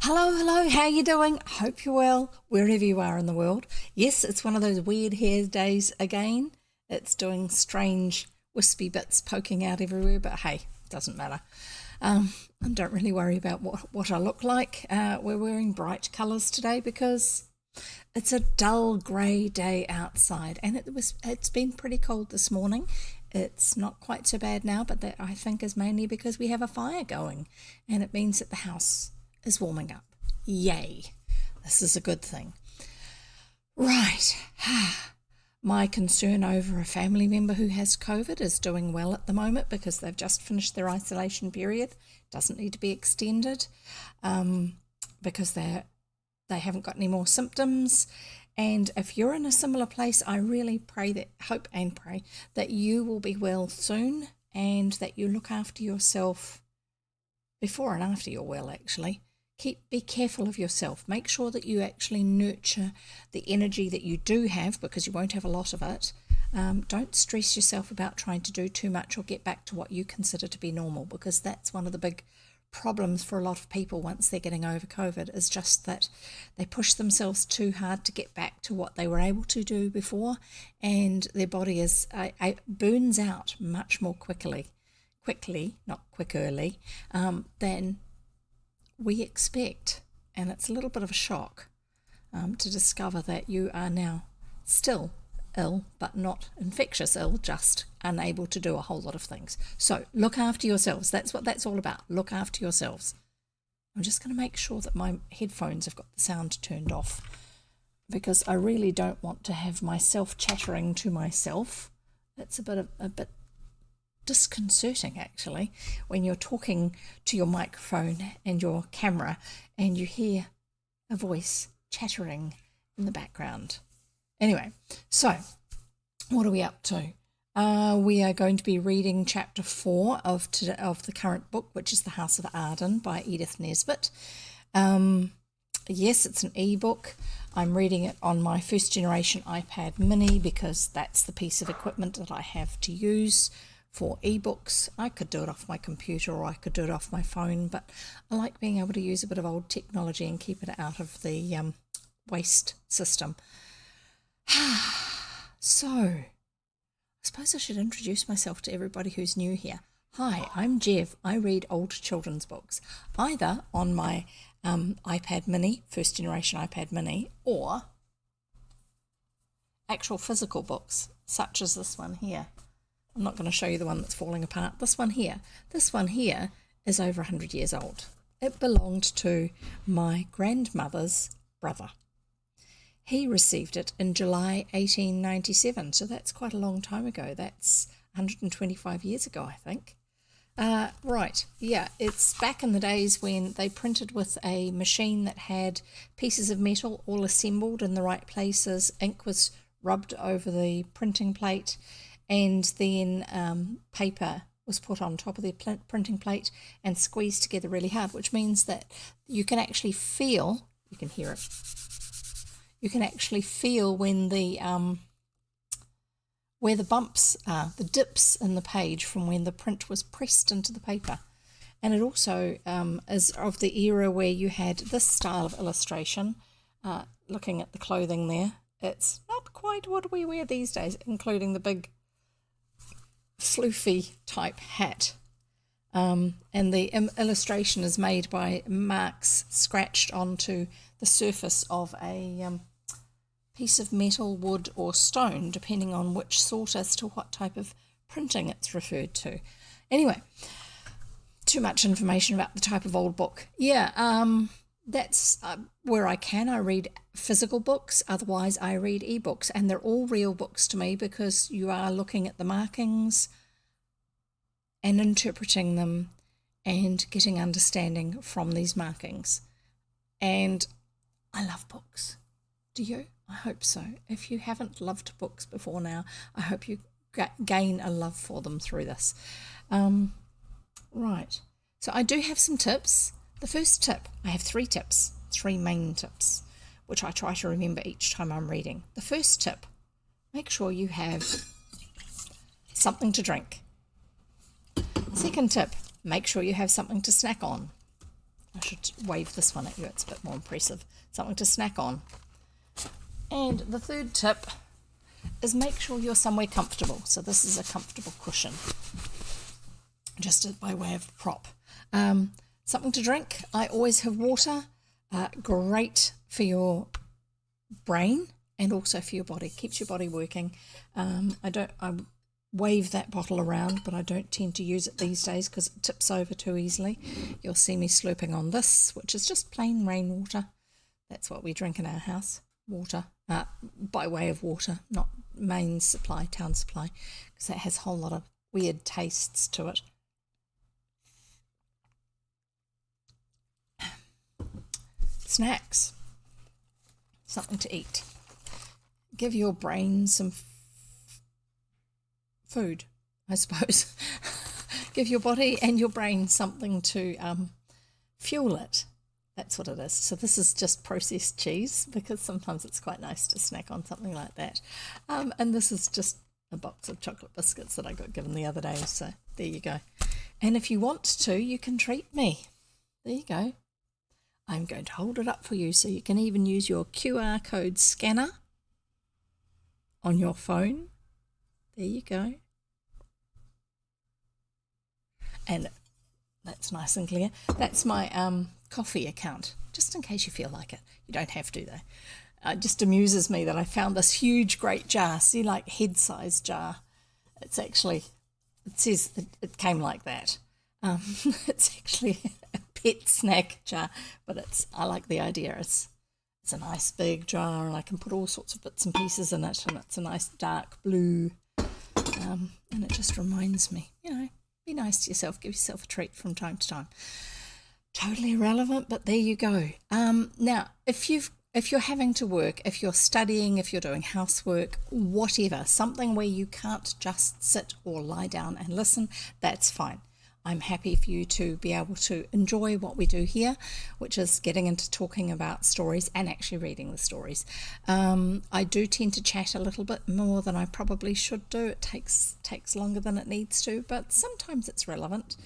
Hello, hello, how you doing? Hope you're well, wherever you are in the world. Yes, it's one of those weird hair days again. It's doing strange wispy bits poking out everywhere, but hey, doesn't matter. I don't really worry about what I look like. We're wearing bright colours today because it's a dull grey day outside, and it's been pretty cold this morning. It's not quite so bad now, but that I think is mainly because we have a fire going, and it means that the house is warming up. Yay! This is a good thing. Right. My concern over a family member who has COVID is doing well at the moment because they've just finished their isolation period. Doesn't need to be extended because they haven't got any more symptoms. And if you're in a similar place, I really hope and pray that you will be well soon and that you look after yourself before and after you're well, actually. Be careful of yourself. Make sure that you actually nurture the energy that you do have, because you won't have a lot of it. Don't stress yourself about trying to do too much or get back to what you consider to be normal, because that's one of the big problems for a lot of people once they're getting over COVID, is just that they push themselves too hard to get back to what they were able to do before, and their body burns out much more quickly, not quickerly, than we expect. And it's a little bit of a shock to discover that you are now still ill, but not infectious ill, just unable to do a whole lot of things. So look after yourselves. That's what that's all about. Look after yourselves. I'm just going to make sure that my headphones have got the sound turned off, because I really don't want to have myself chattering to myself. That's a bit disconcerting, actually, when you're talking to your microphone and your camera and you hear a voice chattering in the background. Anyway, so what are we up to? We are going to be reading chapter 4 of the current book, which is The House of Arden by Edith Nesbit. Yes, it's an ebook. I'm reading it on my first generation iPad mini because that's the piece of equipment that I have to use for ebooks. I could do it off my computer or I could do it off my phone, but I like being able to use a bit of old technology and keep it out of the waste system. So, I suppose I should introduce myself to everybody who's new here. Hi, I'm Jev. I read old children's books, either on my iPad mini, first generation iPad mini, or actual physical books, such as this one here. I'm not going to show you the one that's falling apart. This one here is over 100 years old. It belonged to my grandmother's brother. He received it in July 1897, so that's quite a long time ago. That's 125 years ago, I think. Right, yeah, it's back in the days when they printed with a machine that had pieces of metal all assembled in the right places. Ink was rubbed over the printing plate, and then paper was put on top of the printing plate and squeezed together really hard, which means that you can actually feel, you can hear it, you can actually feel when where the bumps are, the dips in the page from when the print was pressed into the paper. And it also is of the era where you had this style of illustration, looking at the clothing there. It's not quite what we wear these days, including the big floofy type hat. And the illustration is made by marks scratched onto the surface of a piece of metal, wood or stone, depending on which sort as to what type of printing it's referred to. Anyway, too much information about the type of old book. Yeah, that's where I can. I read physical books, otherwise I read ebooks, and they're all real books to me because you are looking at the markings and interpreting them and getting understanding from these markings. And I love books. Do you? I hope so. If you haven't loved books before now, I hope you gain a love for them through this. Right. So I do have some tips. The first tip, I have 3 tips, 3 main tips, which I try to remember each time I'm reading. The first tip, make sure you have something to drink. Second tip, make sure you have something to snack on. I should wave this one at you, it's a bit more impressive. Something to snack on. And the third tip is make sure you're somewhere comfortable. So this is a comfortable cushion, just by way of prop. Something to drink. I always have water. Great for your brain and also for your body. Keeps your body working. I wave that bottle around, but I don't tend to use it these days because it tips over too easily. You'll see me slurping on this, which is just plain rainwater. That's what we drink in our house. Water, by way of water, not main supply, town supply, because that has a whole lot of weird tastes to it. Snacks, something to eat. Give your brain some food, I suppose. Give your body and your brain something to fuel it. That's what it is. So this is just processed cheese, because sometimes it's quite nice to snack on something like that. And this is just a box of chocolate biscuits that I got given the other day. So there you go. And if you want to, you can treat me. There you go. I'm going to hold it up for you so you can even use your QR code scanner on your phone. There you go. And that's nice and clear. That's my coffee account, just in case you feel like it. You don't have to, though. It just amuses me that I found this huge, great jar. See, like head-sized jar. It's actually, it says it came like that. It's actually a pet snack jar, but I like the idea. It's a nice big jar, and I can put all sorts of bits and pieces in it, and it's a nice dark blue, and it just reminds me, be nice to yourself, give yourself a treat from time to time. Totally irrelevant, but there you go. Now, if you're having to work, if you're studying, if you're doing housework, whatever, something where you can't just sit or lie down and listen, that's fine. I'm happy for you to be able to enjoy what we do here, which is getting into talking about stories and actually reading the stories. I do tend to chat a little bit more than I probably should do. It takes longer than it needs to, but sometimes it's relevant.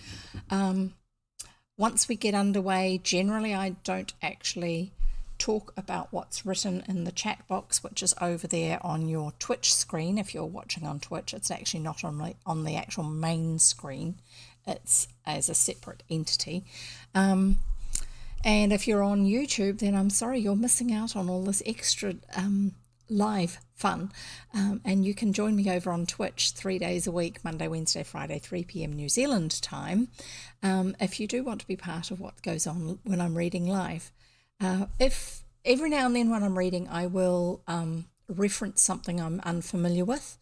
Once we get underway, generally I don't actually talk about what's written in the chat box, which is over there on your Twitch screen. If you're watching on Twitch, it's actually not on the actual main screen. It's as a separate entity. And if you're on YouTube, then I'm sorry, you're missing out on all this extra live fun. And you can join me over on Twitch 3 days a week, Monday, Wednesday, Friday, 3 p.m. New Zealand time, if you do want to be part of what goes on when I'm reading live. If every now and then when I'm reading, I will reference something I'm unfamiliar with,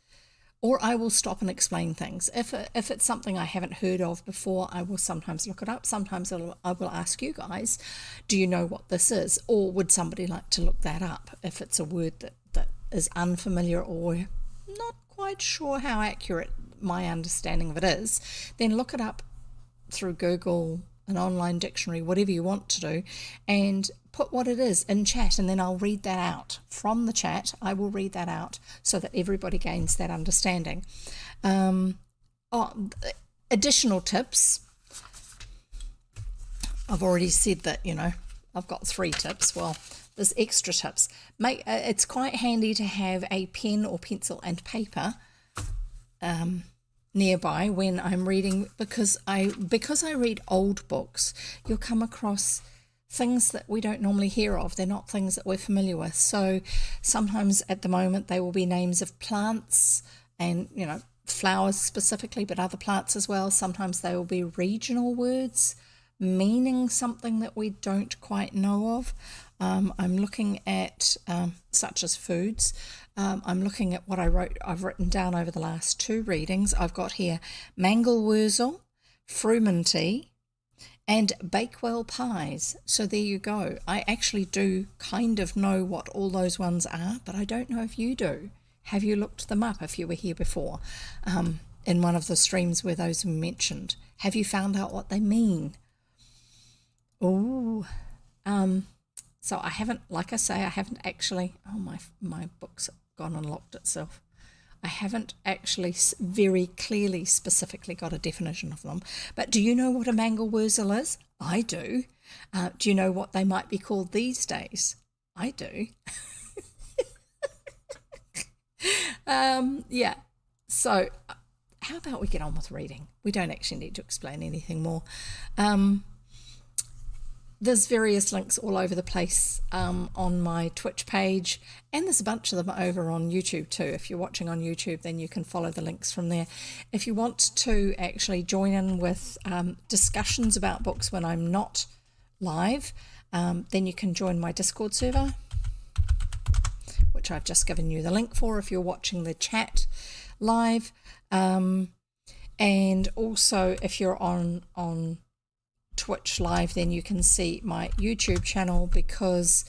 or I will stop and explain things. If it's something I haven't heard of before, I will sometimes look it up. Sometimes I will ask you guys, do you know what this is? Or would somebody like to look that up? If it's a word that is unfamiliar or not quite sure how accurate my understanding of it is, then look it up through Google, an online dictionary, whatever you want to do, and put what it is in chat, and then I'll read that out. From the chat, I will read that out so that everybody gains that understanding. Additional tips. I've already said that, I've got 3 tips. Well, there's extra tips. It's quite handy to have a pen or pencil and paper nearby when I'm reading, because I read old books, you'll come across things that we don't normally hear of. They're not things that we're familiar with. So sometimes at the moment they will be names of plants and, flowers specifically, but other plants as well. Sometimes they will be regional words meaning something that we don't quite know of. I'm looking at such as foods. I'm looking at what I've written down over the last 2 readings. I've got here Mangelwurzel, Frumenty, and Bakewell pies. So there you go. I actually do kind of know what all those ones are, but I don't know if you do. Have you looked them up if you were here before in one of the streams where those were mentioned? Have you found out what they mean? Oh, so I haven't, like I say, I haven't actually, my book's gone and locked itself. I haven't actually very clearly, specifically got a definition of them. But do you know what a Mangelwurzel is? I do. Do you know what they might be called these days? I do. Yeah. So how about we get on with reading? We don't actually need to explain anything more. There's various links all over the place on my Twitch page, and there's a bunch of them over on YouTube too. If you're watching on YouTube, then you can follow the links from there. If you want to actually join in with discussions about books when I'm not live, then you can join my Discord server, which I've just given you the link for if you're watching the chat live. And also if you're on Twitch live, then you can see my YouTube channel, because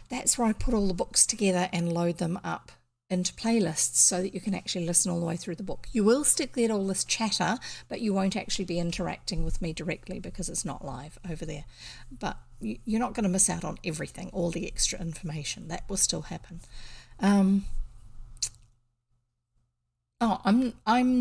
that's where I put all the books together and load them up into playlists so that you can actually listen all the way through the book. You will still get all this chatter, but you won't actually be interacting with me directly because it's not live over there. But you're not going to miss out on everything, all the extra information. That will still happen. I'm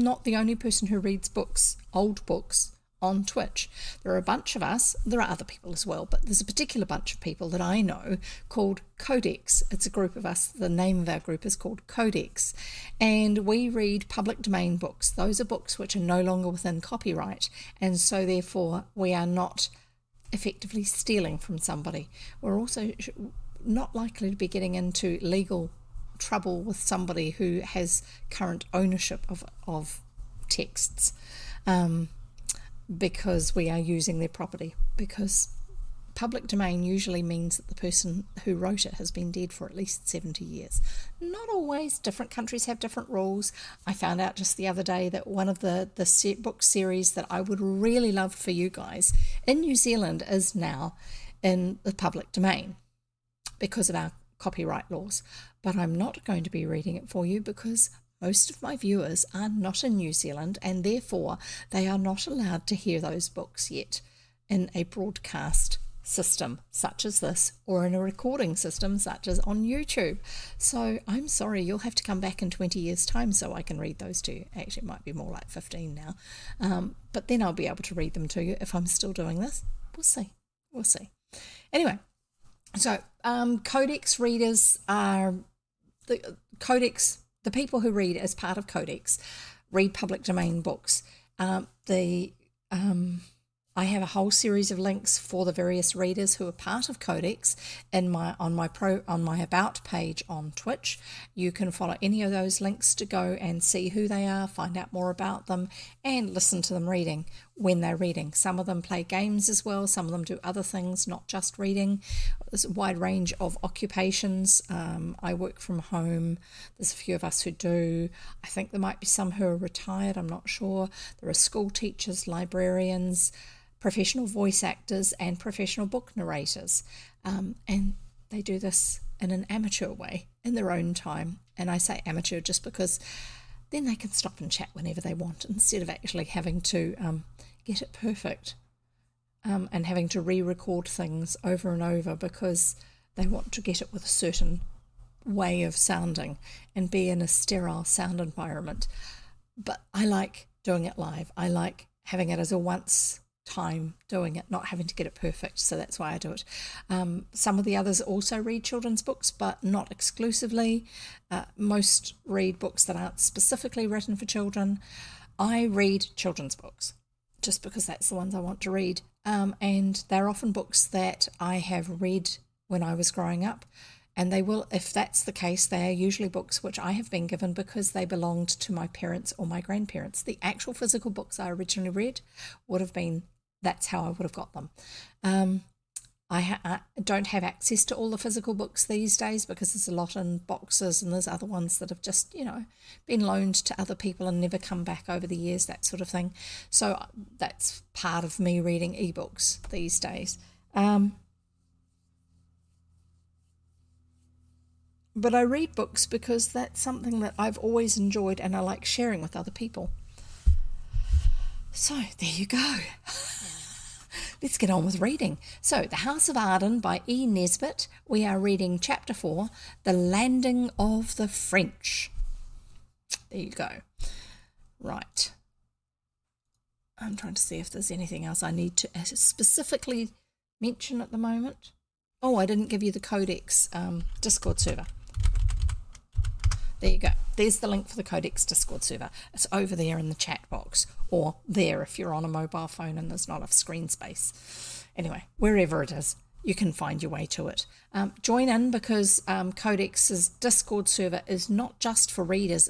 not the only person who reads books, old books, on Twitch. There are a bunch of us. There are other people as well, but there's a particular bunch of people that I know called Codex. It's a group of us. The name of our group is called Codex, and we read public domain books. Those are books which are no longer within copyright, and so therefore we are not effectively stealing from somebody. We're also not likely to be getting into legal trouble with somebody who has current ownership of texts, because we are using their property, because public domain usually means that the person who wrote it has been dead for at least 70 years. Not always. Different countries have different rules. I found out just the other day that one of the book series that I would really love for you guys in New Zealand is now in the public domain because of our copyright laws. But I'm not going to be reading it for you because most of my viewers are not in New Zealand, and therefore they are not allowed to hear those books yet in a broadcast system such as this, or in a recording system such as on YouTube. So I'm sorry, you'll have to come back in 20 years time so I can read those to you. Actually, it might be more like 15 now, but then I'll be able to read them to you if I'm still doing this. We'll see. Anyway, so Codex readers are the people who read as part of Codex read public domain books. I have a whole series of links for the various readers who are part of Codex on my About page on Twitch. You can follow any of those links to go and see who they are, find out more about them, and listen to them reading when they're reading. Some of them play games as well. Some of them do other things, not just reading. There's a wide range of occupations. I work from home. There's a few of us who do. I think there might be some who are retired. I'm not sure. There are school teachers, librarians, professional voice actors, and professional book narrators. And they do this in an amateur way in their own time. And I say amateur just because then they can stop and chat whenever they want, instead of actually having to get it perfect and having to re-record things over and over because they want to get it with a certain way of sounding and be in a sterile sound environment. But I like doing it live. I like having it as a once time doing it, not having to get it perfect, so that's why I do it. Some of the others also read children's books, but not exclusively. Most read books that aren't specifically written for children. I read children's books just because that's the ones I want to read, and they're often books that I have read when I was growing up, and they will, if that's the case, they are usually books which I have been given because they belonged to my parents or my grandparents. The actual physical books I originally read would have been, that's how I would have got them. I don't have access to all the physical books these days because there's a lot in boxes, and there's other ones that have just, been loaned to other people and never come back over the years, that sort of thing. So that's part of me reading ebooks these days. But I read books because that's something that I've always enjoyed and I like sharing with other people. So there you go. Let's get on with reading. So The House of Arden by E. Nesbit. We are reading Chapter 4, The Landing of the French. There you go. Right. I'm trying to see if there's anything else I need to specifically mention at the moment. Oh, I didn't give you the Codex Discord server. There you go. There's the link for the Codex Discord server. It's over there in the chat box, or there if you're on a mobile phone and there's not enough screen space. Anyway, wherever it is, you can find your way to it. Join in, because Codex's Discord server is not just for readers,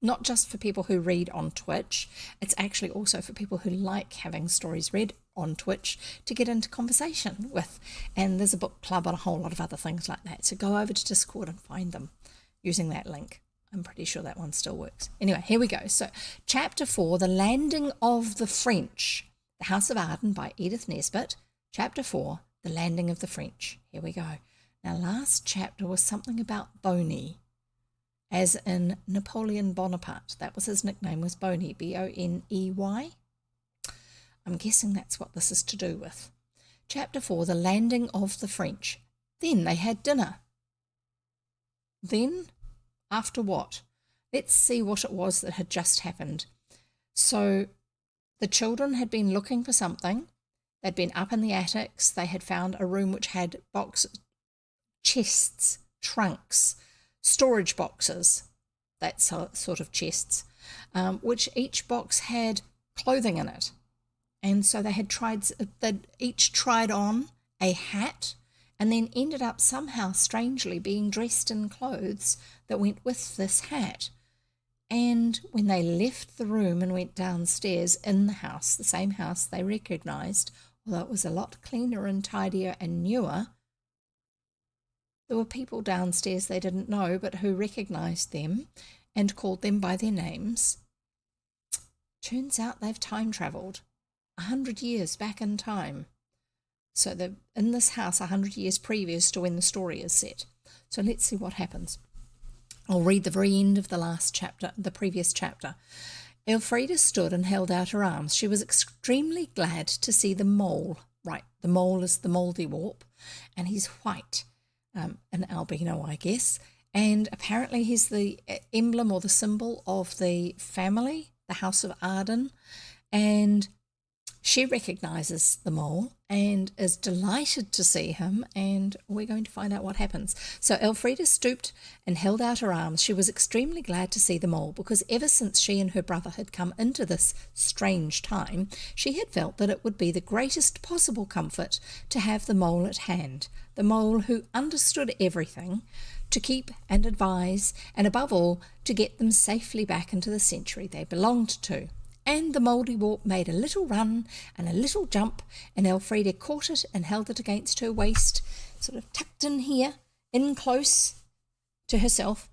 not just for people who read on Twitch. It's actually also for people who like having stories read on Twitch to get into conversation with. And there's a book club and a whole lot of other things like that. So go over to Discord and find them using that link. I'm pretty sure that one still works. Anyway, here we go. So chapter 4, The Landing of the French, The House of Arden by Edith Nesbit. Chapter 4, The Landing of the French. Here we go. Now, last chapter was something about Boney, as in Napoleon Bonaparte. That was his nickname, was Boney, B-O-N-E-Y. I'm guessing that's what this is to do with. Chapter 4, The Landing of the French. Then they had dinner. Then, after what? Let's see what it was that had just happened. So, the children had been looking for something. They'd been up in the attics. They had found a room which had boxes, chests, trunks, storage boxes, that sort of chests, which each box had clothing in it. And so they'd each tried on a hat, and then ended up somehow strangely being dressed in clothes that went with this hat. And when they left the room and went downstairs in the house, the same house they recognised, although it was a lot cleaner and tidier and newer, there were people downstairs they didn't know but who recognised them and called them by their names. Turns out they've time travelled 100 years back in time. So they're in this house 100 years previous to when the story is set. So let's see what happens. I'll read the very end of the last chapter, the previous chapter. Elfrida stood and held out her arms. She was extremely glad to see the mole. Right, the mole is the Mouldiwarp, and he's white, an albino, I guess. And apparently he's the emblem or the symbol of the family, the House of Arden. And she recognises the mole and is delighted to see him, and we're going to find out what happens. So Elfrida stooped and held out her arms. She was extremely glad to see the mole, because ever since she and her brother had come into this strange time, she had felt that it would be the greatest possible comfort to have the mole at hand, the mole who understood everything, to keep and advise, and above all, to get them safely back into the century they belonged to. And the Mouldiwarp made a little run and a little jump, and Elfrida caught it and held it against her waist, sort of tucked in here, in close to herself,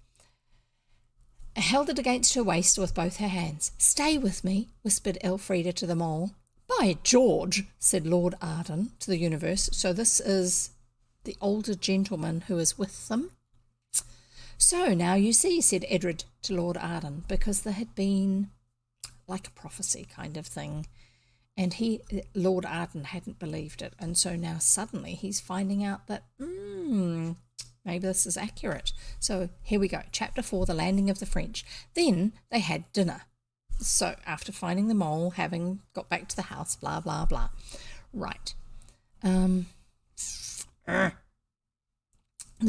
held it against her waist with both her hands. "Stay with me," whispered Elfrida to the mole. "By George," said Lord Arden to the universe. So this is the older gentleman who is with them. "So now you see," said Edred to Lord Arden, because there had been like a prophecy kind of thing, and Lord Arden hadn't believed it, and so now suddenly he's finding out that maybe this is accurate. So here we go, chapter 4, The Landing of the French. Then they had dinner. So after finding the mole, having got back to the house, blah blah blah. Right. The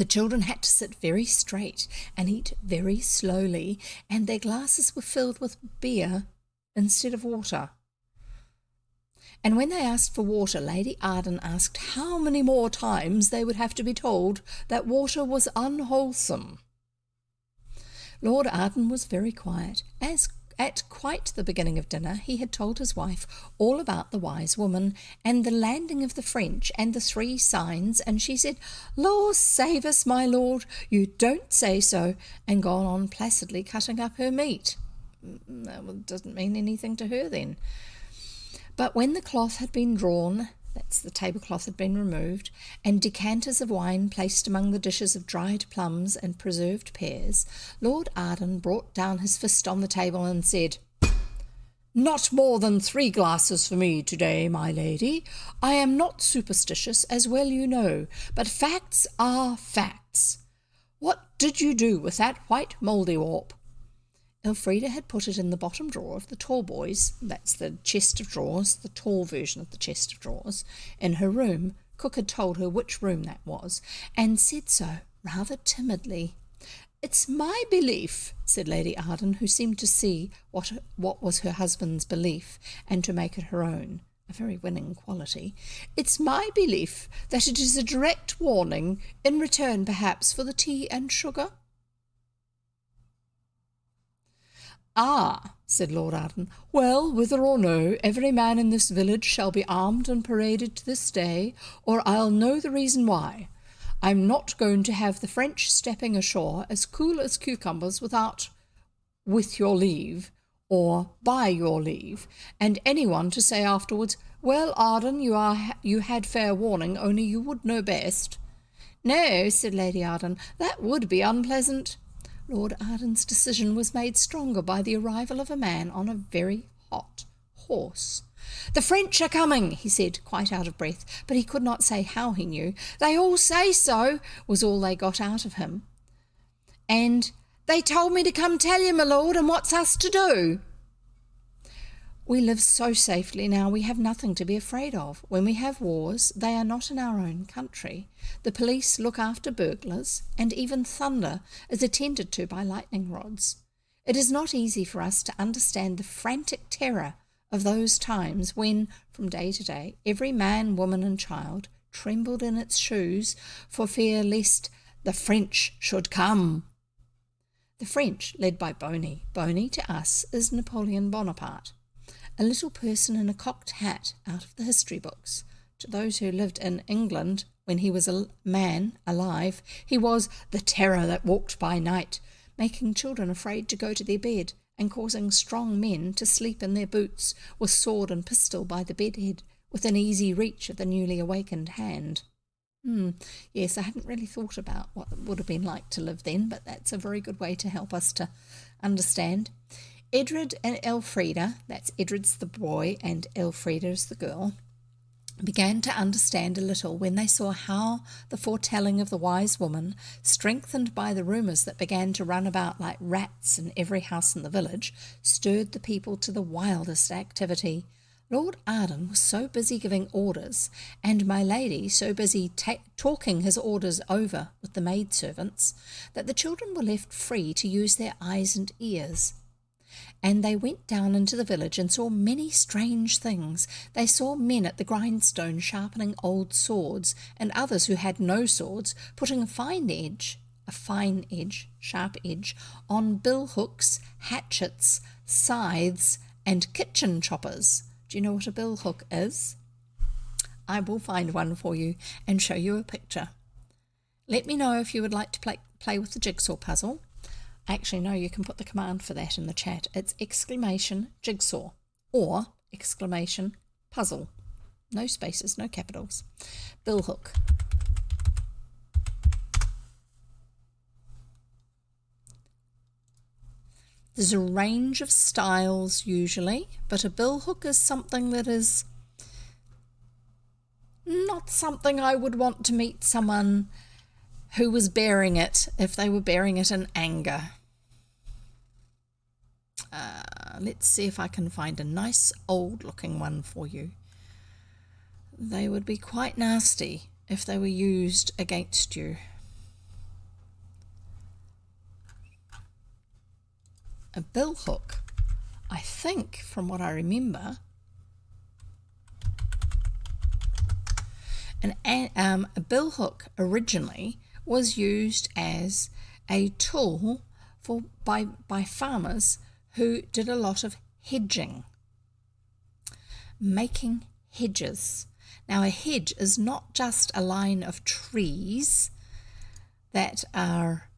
children had to sit very straight and eat very slowly, and their glasses were filled with beer instead of water. And when they asked for water, Lady Arden asked how many more times they would have to be told that water was unwholesome. Lord Arden was very quiet. As at quite the beginning of dinner, he had told his wife all about the wise woman and the landing of the French and the 3 signs, and she said, "Lord save us, my lord, you don't say so," and gone on placidly cutting up her meat. That doesn't mean anything to her then. But when the cloth had been drawn, that's the tablecloth had been removed, and decanters of wine placed among the dishes of dried plums and preserved pears, Lord Arden brought down his fist on the table and said, "Not more than 3 glasses for me today, my lady. I am not superstitious, as well you know, but facts are facts. What did you do with that white Mouldiwarp?" Elfrida had put it in the bottom drawer of the tall boys, that's the chest of drawers, the tall version of the chest of drawers, in her room. Cook had told her which room that was, and said so, rather timidly. "It's my belief," said Lady Arden, who seemed to see what was her husband's belief, and to make it her own, a very winning quality. "It's my belief that it is a direct warning, in return perhaps for the tea and sugar." "Ah," said Lord Arden. "Well, whether or no, every man in this village shall be armed and paraded to this day, or I'll know the reason why. I'm not going to have the French stepping ashore as cool as cucumbers without 'with your leave' or 'by your leave,' and anyone to say afterwards, 'Well, Arden, you had fair warning, only you would know best.'" "No," said Lady Arden, "that would be unpleasant." Lord Arden's decision was made stronger by the arrival of a man on a very hot horse. "The French are coming," he said, quite out of breath, but he could not say how he knew. "They all say so," was all they got out of him. "And they told me to come tell you, my lord, and what's us to do?" "We live so safely now, we have nothing to be afraid of. When we have wars, they are not in our own country. The police look after burglars, and even thunder is attended to by lightning rods. It is not easy for us to understand the frantic terror of those times when, from day to day, every man, woman, and child trembled in its shoes for fear lest the French should come." The French, led by Boney. Boney, to us, is Napoleon Bonaparte, a little person in a cocked hat out of the history books. To those who lived in England when he was a man alive, he was the terror that walked by night, making children afraid to go to their bed, and causing strong men to sleep in their boots, with sword and pistol by the bedhead, within easy reach of the newly awakened hand. Yes, I hadn't really thought about what it would have been like to live then, but that's a very good way to help us to understand. Edred and Elfrida, that's Edred's the boy and Elfrida's the girl, began to understand a little when they saw how the foretelling of the wise woman, strengthened by the rumours that began to run about like rats in every house in the village, stirred the people to the wildest activity. Lord Arden was so busy giving orders, and my lady so busy talking his orders over with the maidservants, that the children were left free to use their eyes and ears. And they went down into the village and saw many strange things. They saw men at the grindstone sharpening old swords, and others who had no swords putting a fine edge, sharp edge, on billhooks, hatchets, scythes, and kitchen choppers. Do you know what a billhook is? I will find one for you and show you a picture. Let me know if you would like to play with the jigsaw puzzle. Actually, no, you can put the command for that in the chat. It's !jigsaw or !puzzle. No spaces, no capitals. Billhook. There's a range of styles usually, but a billhook is something that is not something I would want to meet someone who was bearing it if they were bearing it in anger. Let's see if I can find a nice old looking one for you. They would be quite nasty if they were used against you. A billhook, I think, from what I remember, a billhook originally was used as a tool by farmers who did a lot of hedging, making hedges. Now, a hedge is not just a line of trees that are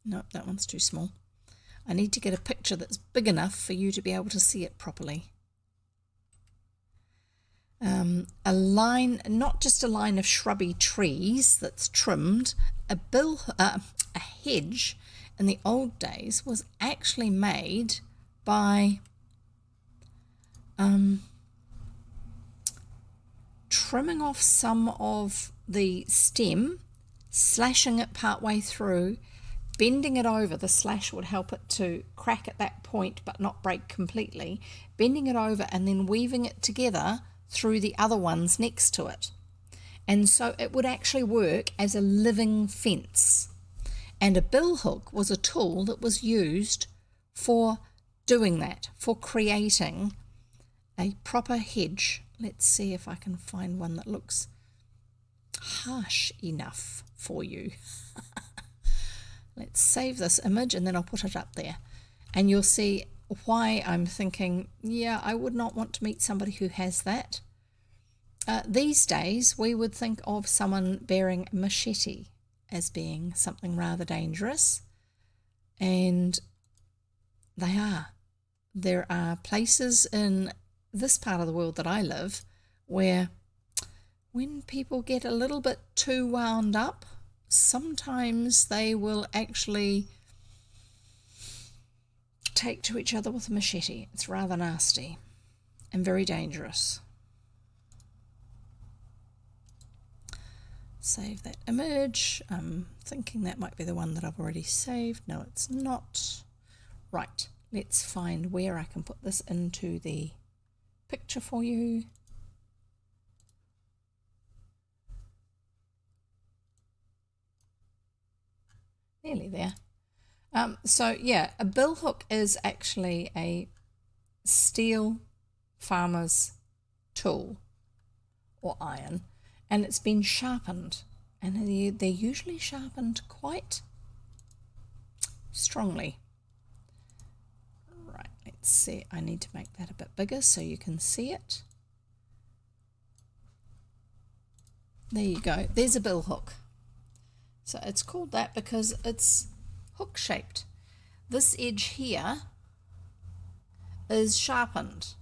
no, that one's too small. I need to get a picture that's big enough for you to be able to see it properly. A line, not just a line of shrubby trees that's trimmed. A hedge in the old days was actually made by trimming off some of the stem, slashing it part way through, bending it over, the slash would help it to crack at that point but not break completely, bending it over and then weaving it together through the other ones next to it. And so it would actually work as a living fence. And a billhook was a tool that was used for doing that, for creating a proper hedge. Let's see if I can find one that looks harsh enough for you. Let's save this image and then I'll put it up there. And you'll see why I'm thinking, yeah, I would not want to meet somebody who has that. These days, we would think of someone bearing a machete as being something rather dangerous. And they are. There are places in this part of the world that I live where when people get a little bit too wound up, sometimes they will actually take to each other with a machete. It's rather nasty and very dangerous. Save that image. I'm thinking that might be the one that I've already saved. No, it's not. Right, let's find where I can put this into the picture for you. Nearly there. So yeah, a billhook is actually a steel farmer's tool or iron, and it's been sharpened, and they're usually sharpened quite strongly. Right, let's see, I need to make that a bit bigger so you can see it. There you go, there's a billhook. So it's called that because it's hook shaped. This edge here is sharpened,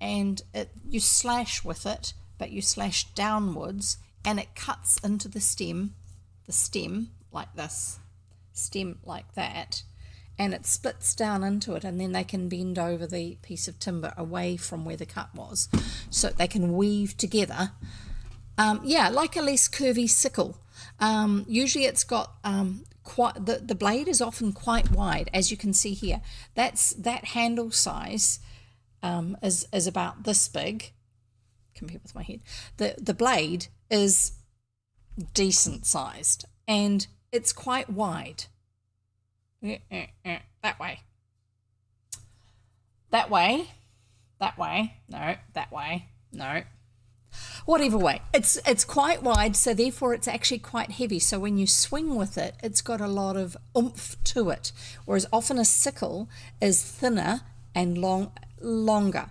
and you slash with it, but you slash downwards and it cuts into the stem like this, stem like that, and it splits down into it, and then they can bend over the piece of timber away from where the cut was so they can weave together. Yeah, like a less curvy sickle. Usually it's got quite the blade is often quite wide, as you can see here. That handle size is about this big. Compared with my head, the blade is decent sized and it's quite wide. That way, no, that way, no. Whatever way, it's quite wide, so therefore it's actually quite heavy. So when you swing with it, it's got a lot of oomph to it, whereas often a sickle is thinner and longer.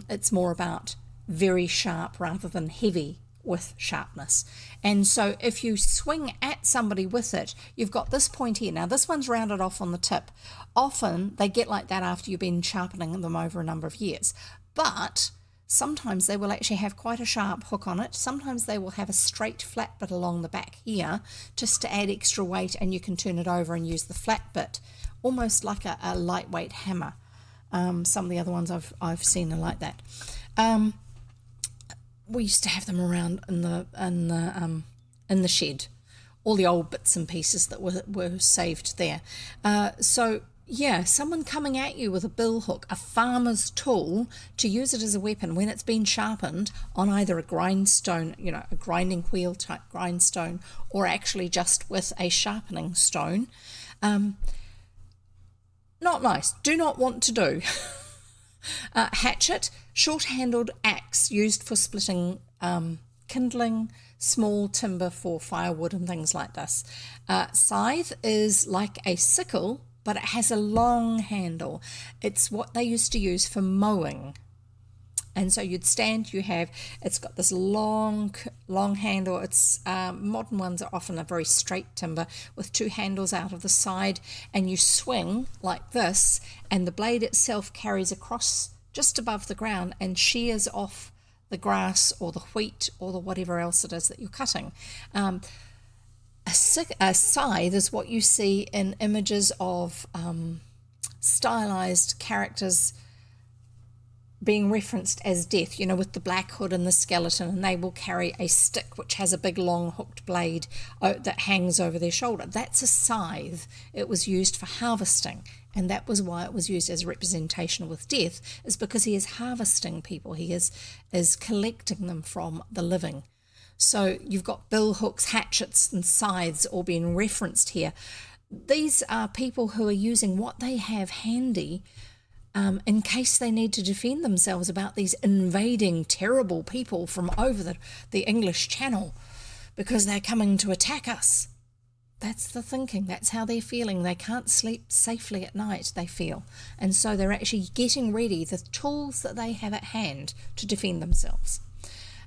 It's more about very sharp rather than heavy with sharpness. And so if you swing at somebody with it, you've got this point here. Now this one's rounded off on the tip. Often they get like that after you've been sharpening them over a number of years, but sometimes they will actually have quite a sharp hook on it. Sometimes they will have a straight flat bit along the back here just to add extra weight, and you can turn it over and use the flat bit almost like a lightweight hammer. Some of the other ones I've seen are like that. We used to have them around in the shed, all the old bits and pieces that were saved there. So yeah, someone coming at you with a billhook, a farmer's tool, to use it as a weapon when it's been sharpened on either a grindstone, a grinding wheel type grindstone, or actually just with a sharpening stone. Not nice. Do not want to do. Hatchet, short-handled axe used for splitting kindling, small timber for firewood and things like this. Scythe is like a sickle, but it has a long handle. It's what they used to use for mowing. And so it's got this long handle. It's modern ones are often a very straight timber with two handles out of the side, and you swing like this, and the blade itself carries across just above the ground and shears off the grass or the wheat or the whatever else it is that you're cutting. A scythe is what you see in images of stylized characters being referenced as death, with the black hood and the skeleton, and they will carry a stick which has a big long hooked blade that hangs over their shoulder. That's a scythe. It was used for harvesting, and that was why it was used as a representation with death, is because he is harvesting people. He is collecting them from the living. So you've got bill hooks, hatchets, and scythes all being referenced here. These are people who are using what they have handy in case they need to defend themselves about these invading terrible people from over the English Channel, because they're coming to attack us. That's the thinking. That's how they're feeling. They can't sleep safely at night, they feel. And so they're actually getting ready, the tools that they have at hand to defend themselves.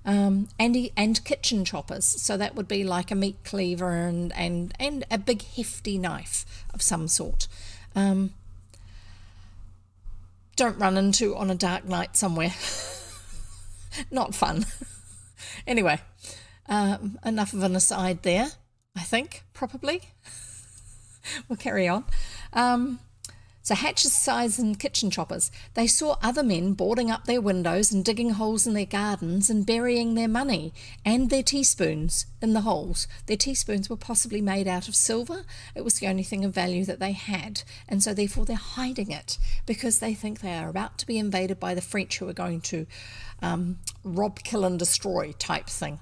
And kitchen choppers. So that would be like a meat cleaver and a big hefty knife of some sort. Don't run into on a dark night somewhere. Not fun. Anyway, enough of an aside there, I think, probably. We'll carry on. So hatchets, scythes, and kitchen choppers. They saw other men boarding up their windows and digging holes in their gardens and burying their money and their teaspoons in the holes. Their teaspoons were possibly made out of silver. It was the only thing of value that they had. And so therefore they're hiding it because they think they are about to be invaded by the French, who are going to rob, kill and destroy type thing.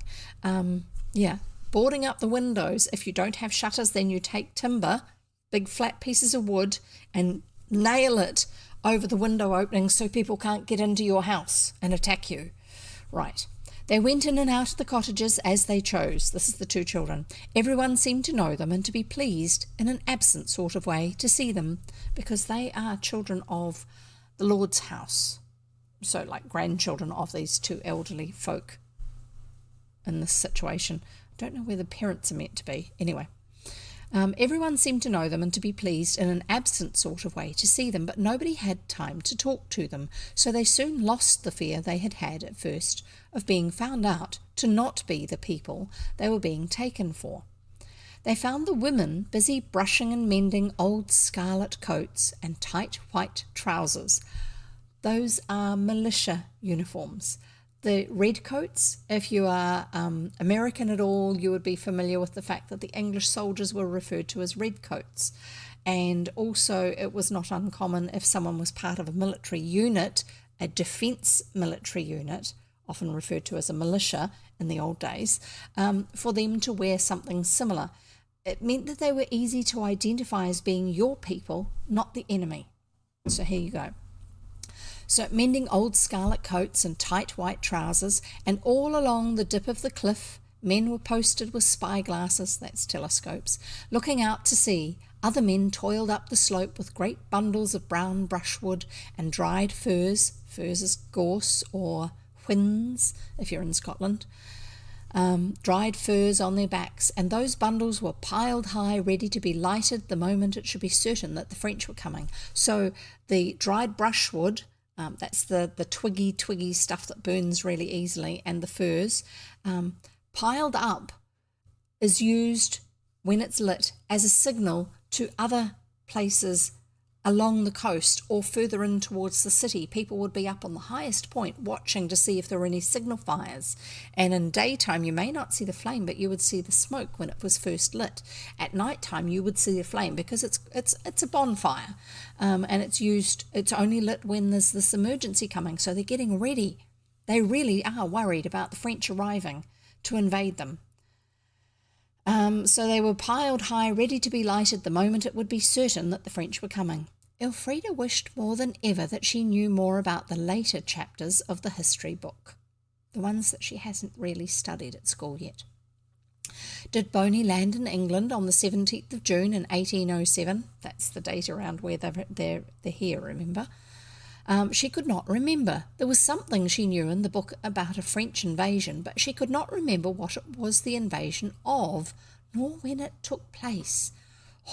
Boarding up the windows. If you don't have shutters, then you take timber, big flat pieces of wood, and nail it over the window opening so people can't get into your house and attack you. Right. They went in and out of the cottages as they chose. This is the two children. Everyone seemed to know them and to be pleased in an absent sort of way to see them, because they are children of the Lord's house. So like grandchildren of these two elderly folk in this situation. I don't know where the parents are meant to be. Anyway. Everyone seemed to know them and to be pleased in an absent sort of way to see them, but nobody had time to talk to them, so they soon lost the fear they had had at first of being found out to not be the people they were being taken for. They found the women busy brushing and mending old scarlet coats and tight white trousers. Those are militia uniforms. The redcoats, if you are American at all, you would be familiar with the fact that the English soldiers were referred to as redcoats. And also it was not uncommon, if someone was part of a military unit, a defence military unit, often referred to as a militia in the old days, for them to wear something similar. It meant that they were easy to identify as being your people, not the enemy. So here you go. So mending old scarlet coats and tight white trousers, and all along the dip of the cliff, men were posted with spyglasses, that's telescopes, looking out to sea. Other men toiled up the slope with great bundles of brown brushwood and dried furs. Furs is gorse or whins, if you're in Scotland. Dried furs on their backs, and those bundles were piled high, ready to be lighted the moment it should be certain that the French were coming. So the dried brushwood, that's the twiggy stuff that burns really easily, and the furs, piled up, is used when it's lit as a signal to other places along the coast or further in towards the city. People would be up on the highest point watching to see if there were any signal fires. And in daytime you may not see the flame, but you would see the smoke when it was first lit. At night time you would see the flame, because it's a bonfire, and it's only lit when there's this emergency coming. So they're getting ready. They really are worried about the French arriving to invade them. So they were piled high, ready to be lighted the moment it would be certain that the French were coming. Elfrida wished more than ever that she knew more about the later chapters of the history book, the ones that she hasn't really studied at school yet. Did Boney land in England on the 17th of June in 1807? That's the date around where they're here, remember? She could not remember. There was something she knew in the book about a French invasion, but she could not remember what it was the invasion of, nor when it took place.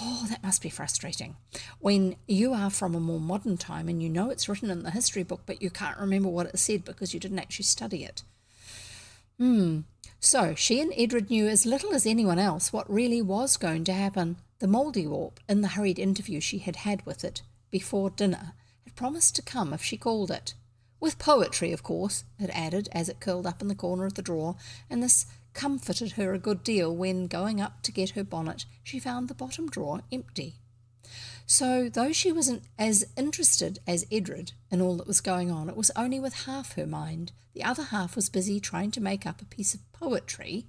Oh, that must be frustrating. When you are from a more modern time and you know it's written in the history book, but you can't remember what it said because you didn't actually study it. So she and Edred knew as little as anyone else what really was going to happen. The Mouldiwarp, in the hurried interview she had had with it before dinner, had promised to come if she called it. With poetry, of course, it added as it curled up in the corner of the drawer, and this comforted her a good deal when, going up to get her bonnet, she found the bottom drawer empty. So, though she wasn't as interested as Edred in all that was going on, it was only with half her mind. The other half was busy trying to make up a piece of poetry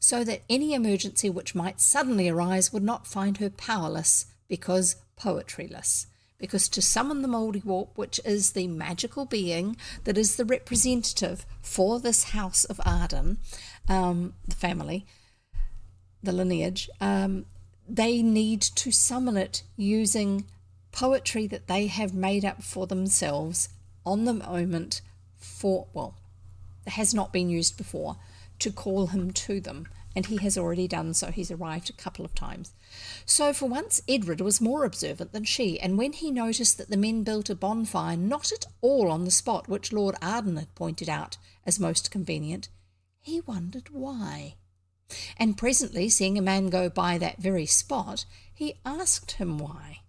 so that any emergency which might suddenly arise would not find her powerless because poetryless. Because to summon the Mouldiwarp, which is the magical being that is the representative for this house of Arden, the family, the lineage, they need to summon it using poetry that they have made up for themselves on the moment that has not been used before, to call him to them. And he has already done so. He's arrived a couple of times. So for once Edred was more observant than she, and when he noticed that the men built a bonfire not at all on the spot which Lord Arden had pointed out as most convenient, he wondered why. And presently, seeing a man go by that very spot, he asked him why.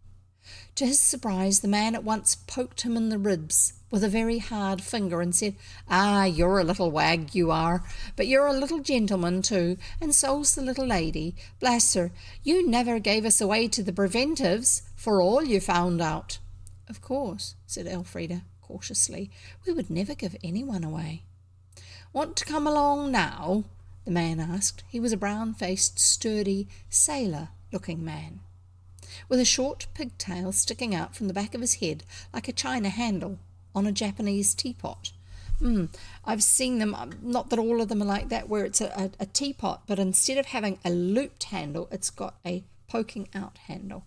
To his surprise, the man at once poked him in the ribs with a very hard finger and said, "Ah, you're a little wag, you are, but you're a little gentleman too, and so's the little lady. Bless her, you never gave us away to the preventives, for all you found out." "Of course," said Elfrida cautiously, "we would never give anyone away." "Want to come along now?" the man asked. He was a brown-faced, sturdy, sailor-looking man, with a short pigtail sticking out from the back of his head like a china handle on a Japanese teapot. I've seen them, not that all of them are like that, where it's a teapot, but instead of having a looped handle, it's got a poking out handle.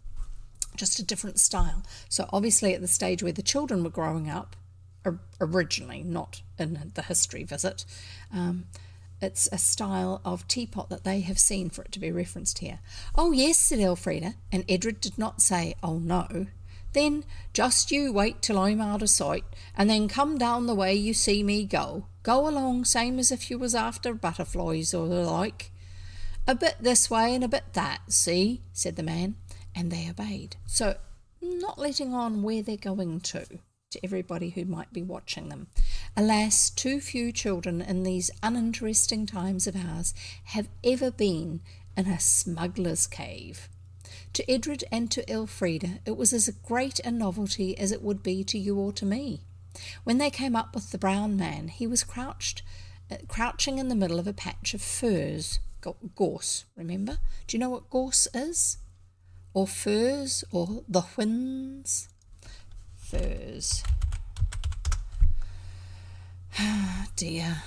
Just a different style. So obviously at the stage where the children were growing up, originally, not in the history visit, it's a style of teapot that they have seen for it to be referenced here. "Oh, yes," said Elfrida, and Edred did not say, "Oh, no." "Then just you wait till I'm out of sight, and then come down the way you see me go. Go along same as if you was after butterflies or the like. A bit this way and a bit that, see?" said the man, and they obeyed. So, not letting on where they're going to everybody who might be watching them. Alas, too few children in these uninteresting times of ours have ever been in a smuggler's cave. To Edred and to Elfrida it was as great a novelty as it would be to you or to me. When they came up with the brown man, he was crouching in the middle of a patch of furze. Gorse, remember? Do you know what gorse is? Or furze, or the whins? Furze. Ah, dear.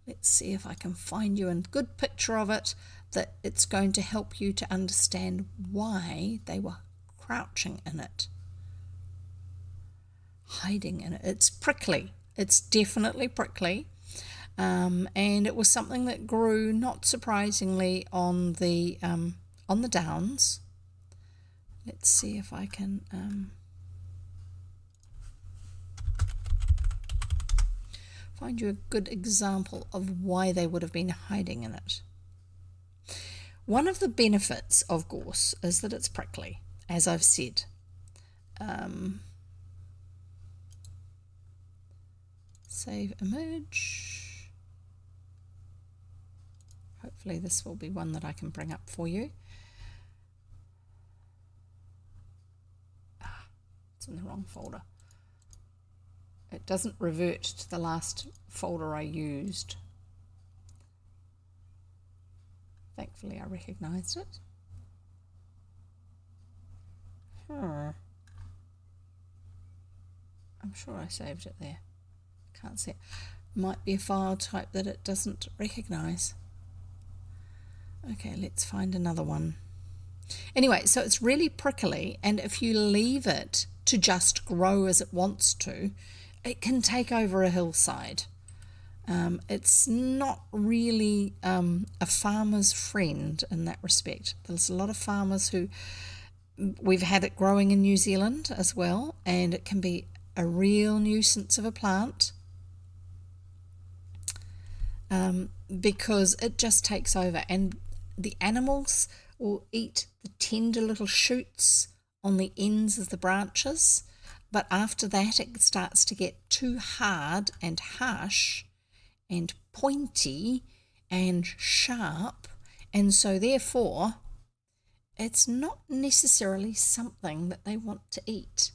Let's see if I can find you a good picture of it, that it's going to help you to understand why they were crouching in it, hiding in it. It's prickly. It's definitely prickly, and it was something that grew, not surprisingly, on the downs. Let's see if I can find you a good example of why they would have been hiding in it. One of the benefits of gorse is that it's prickly, as I've said. Save image. Hopefully this will be one that I can bring up for you. It's in the wrong folder. It doesn't revert to the last folder I used. Thankfully I recognised it. I'm sure I saved it there. Can't see it. Might be a file type that it doesn't recognise. Okay, let's find another one. Anyway, so it's really prickly, and if you leave it to just grow as it wants to, it can take over a hillside. It's not really a farmer's friend in that respect. There's a lot of farmers who, we've had it growing in New Zealand as well, and it can be a real nuisance of a plant because it just takes over, and the animals will eat the tender little shoots on the ends of the branches. But after that, it starts to get too hard and harsh and pointy and sharp. And so therefore, it's not necessarily something that they want to eat.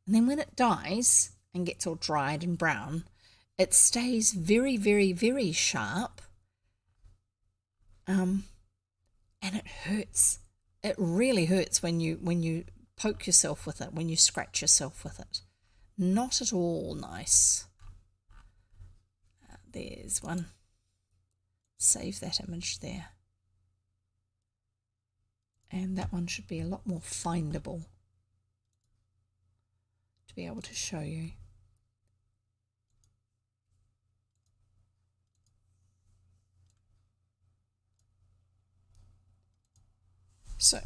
And then when it dies and gets all dried and brown, it stays very, very, very sharp. And it hurts. It really hurts when you poke yourself with it, when you scratch yourself with it. Not at all nice. There's one. Save that image there. And that one should be a lot more findable to be able to show you. So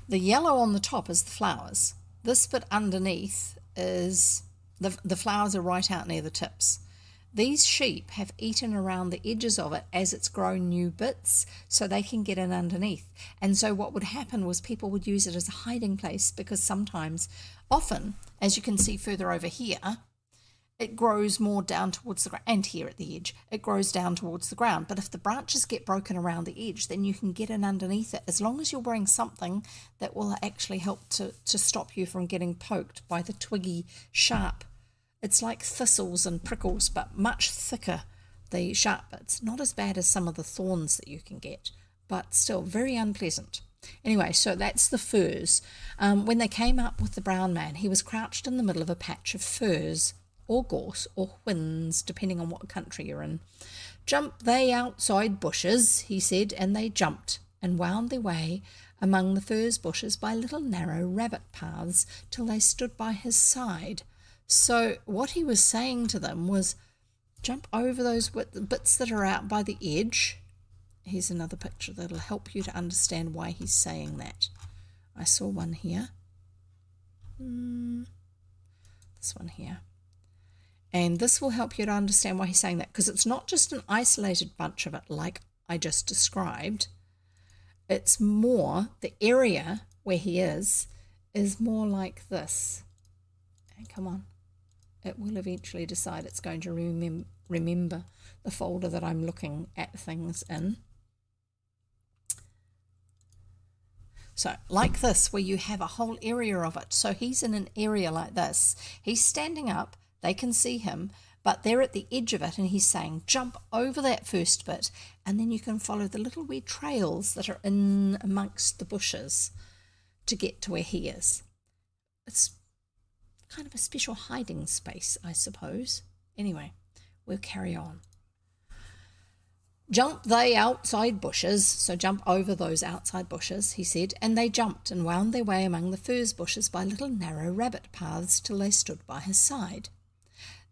the yellow on the top is the flowers. This bit underneath is the flowers are right out near the tips. These sheep have eaten around the edges of it as it's grown new bits so they can get in underneath. And so what would happen was people would use it as a hiding place because often, as you can see further over here, it grows more down towards the ground, and here at the edge, it grows down towards the ground. But if the branches get broken around the edge, then you can get in underneath it, as long as you're wearing something that will actually help to stop you from getting poked by the twiggy sharp. It's like thistles and prickles, but much thicker, the sharp bits. Not as bad as some of the thorns that you can get, but still very unpleasant. Anyway, so that's the furs. When they came up with the brown man, he was crouched in the middle of a patch of furs, or gorse, or whins, depending on what country you're in. "Jump they outside bushes," he said, and they jumped and wound their way among the furze bushes by little narrow rabbit paths till they stood by his side. So what he was saying to them was, jump over those bits that are out by the edge. Here's another picture that'll help you to understand why he's saying that. I saw one here. This one here. And this will help you to understand why he's saying that, because it's not just an isolated bunch of it like I just described. It's more, the area where he is more like this. And come on. It will eventually decide it's going to remember the folder that I'm looking at things in. So like this, where you have a whole area of it. So he's in an area like this. He's standing up. They can see him, but they're at the edge of it, and he's saying, jump over that first bit, and then you can follow the little wee trails that are in amongst the bushes to get to where he is. It's kind of a special hiding space, I suppose. Anyway, we'll carry on. "Jump they outside bushes," so jump over those outside bushes, he said, and they jumped and wound their way among the furze bushes by little narrow rabbit paths till they stood by his side.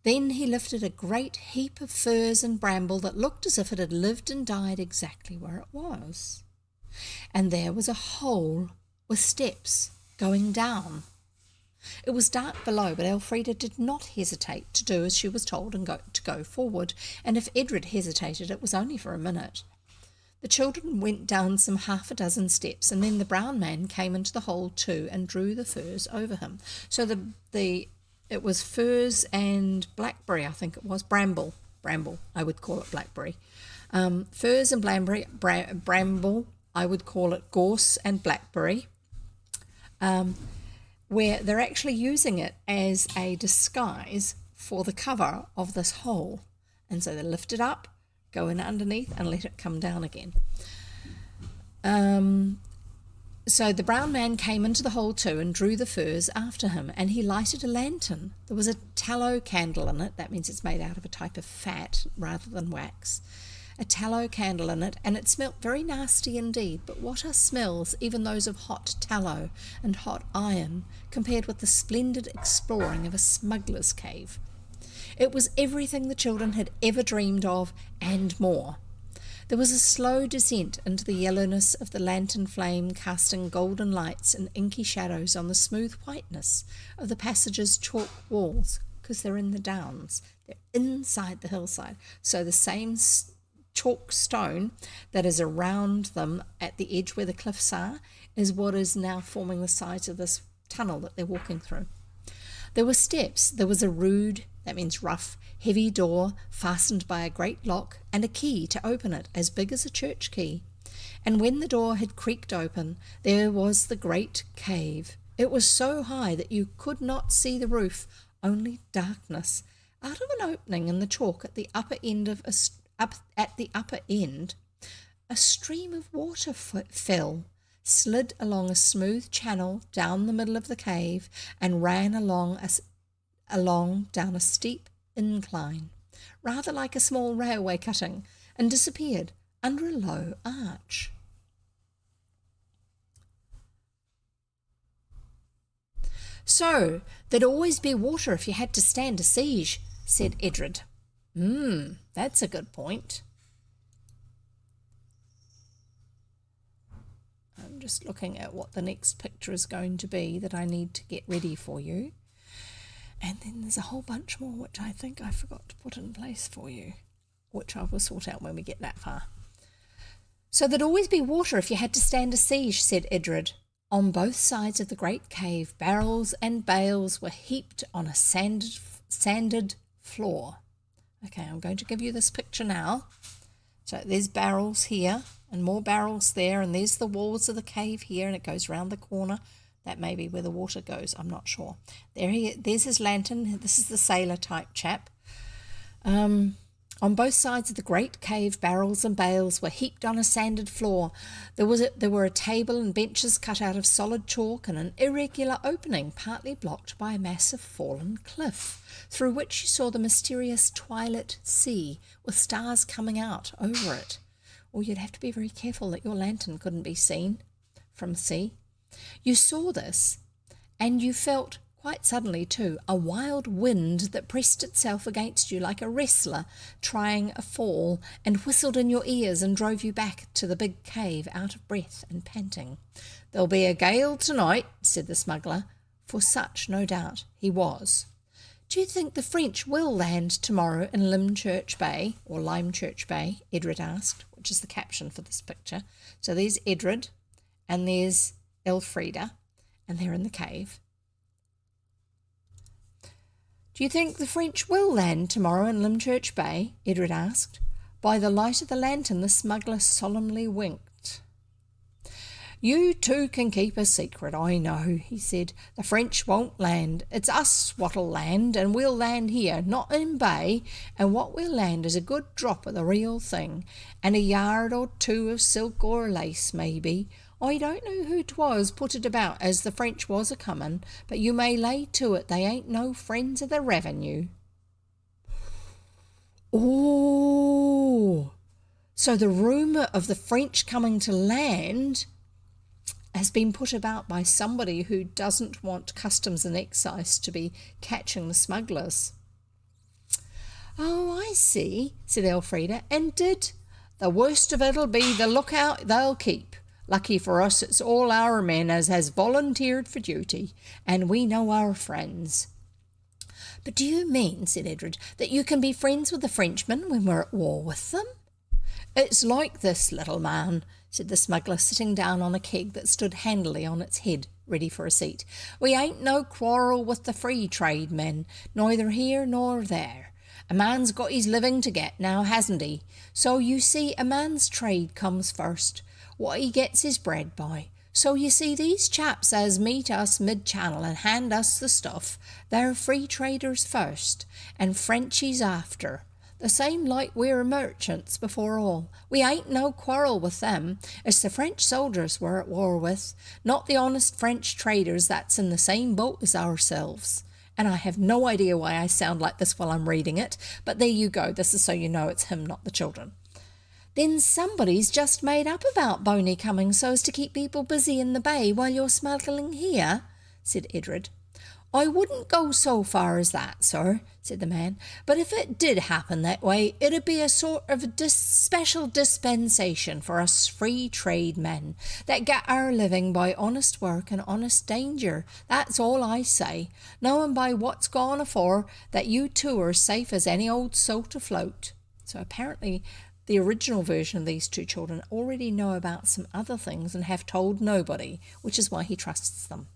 Then he lifted a great heap of furze and bramble that looked as if it had lived and died exactly where it was. And there was a hole with steps going down. It was dark below, but Elfrida did not hesitate to do as she was told and go forward, and if Edred hesitated, it was only for a minute. The children went down some 6 steps, and then the brown man came into the hole too and drew the furze over him. So it was furze and blackberry, I think it was, bramble, I would call it blackberry. Furze and bramble, I would call it gorse and blackberry, where they're actually using it as a disguise for the cover of this hole. And so they lift it up, go in underneath, and let it come down again. So the brown man came into the hole too and drew the furze after him, and he lighted a lantern. There was a tallow candle in it. That means it's made out of a type of fat rather than wax. A tallow candle in it, and it smelt very nasty indeed. But what are smells, even those of hot tallow and hot iron, compared with the splendid exploring of a smuggler's cave? It was everything the children had ever dreamed of and more. There was a slow descent into the yellowness of the lantern flame, casting golden lights and inky shadows on the smooth whiteness of the passage's chalk walls, because they're in the downs. They're inside the hillside. So the same chalk stone that is around them at the edge where the cliffs are is what is now forming the sides of this tunnel that they're walking through. There were steps, there was a rude, that means rough, heavy door fastened by a great lock and a key to open it as big as a church key. And when the door had creaked open, there was the great cave. It was so high that you could not see the roof, only darkness. Out of an opening in the chalk at the upper end a stream of water fell, slid along a smooth channel down the middle of the cave, and ran along down a steep incline, rather like a small railway cutting, and disappeared under a low arch. So, there'd always be water if you had to stand a siege, said Edred. That's a good point. I'm just looking at what the next picture is going to be that I need to get ready for you. And then there's a whole bunch more which I think I forgot to put in place for you, which I will sort out when we get that far. So there'd always be water if you had to stand a siege, said Edred. On both sides of the great cave, barrels and bales were heaped on a sanded floor. Okay, I'm going to give you this picture now. So there's barrels here and more barrels there, and there's the walls of the cave here, and it goes round the corner. That may be where the water goes, I'm not sure. There's his lantern. This is the sailor type chap. On both sides of the great cave, barrels and bales were heaped on a sanded floor. There were a table and benches cut out of solid chalk, and an irregular opening partly blocked by a massive fallen cliff, through which you saw the mysterious twilit sea with stars coming out over it. Or you'd have to be very careful that your lantern couldn't be seen from sea. You saw this, and you felt, quite suddenly too, a wild wind that pressed itself against you like a wrestler trying a fall, and whistled in your ears and drove you back to the big cave, out of breath and panting. There'll be a gale tonight, said the smuggler, for such, no doubt, he was. Do you think the French will land tomorrow in Limchurch Bay, or Limechurch Bay? Edred asked, which is the caption for this picture. So there's Edred, and there's Elfrida, and they're in the cave. Do you think the French will land tomorrow in Limchurch Bay? Edred asked. By the light of the lantern, the smuggler solemnly winked. You two can keep a secret, I know, he said. The French won't land. It's us what'll land, and we'll land here, not in Bay, and what we'll land is a good drop of the real thing, and a yard or two of silk or lace, maybe. I don't know who 'twas put it about as the French was a-comin', but you may lay to it they ain't no friends of the revenue. Oh, so the rumour of the French coming to land has been put about by somebody who doesn't want customs and excise to be catching the smugglers. Oh, I see, said Elfrida, and did. The worst of it'll be the lookout they'll keep. Lucky for us, it's all our men as has volunteered for duty, and we know our friends. But do you mean, said Edred, that you can be friends with the Frenchmen when we're at war with them? It's like this, little man, said the smuggler, sitting down on a keg that stood handily on its head, ready for a seat. We ain't no quarrel with the free trade men, neither here nor there. A man's got his living to get now, hasn't he? So you see, a man's trade comes first, what he gets his bread by. So you see, these chaps as meet us mid-channel and hand us the stuff, they're free traders first, and Frenchies after. The same like we're merchants before all. We ain't no quarrel with them. It's the French soldiers we're at war with, not the honest French traders that's in the same boat as ourselves. And I have no idea why I sound like this while I'm reading it, but there you go. This is so you know it's him, not the children. Then somebody's just made up about Boney coming so as to keep people busy in the bay while you're smuggling here, said Edred. I wouldn't go so far as that, sir, said the man, but if it did happen that way, it'd be a sort of special dispensation for us free trade men that get our living by honest work and honest danger. That's all I say, knowing by what's gone afore that you two are safe as any old salt afloat. So apparently the original version of these two children already know about some other things and have told nobody, which is why he trusts them.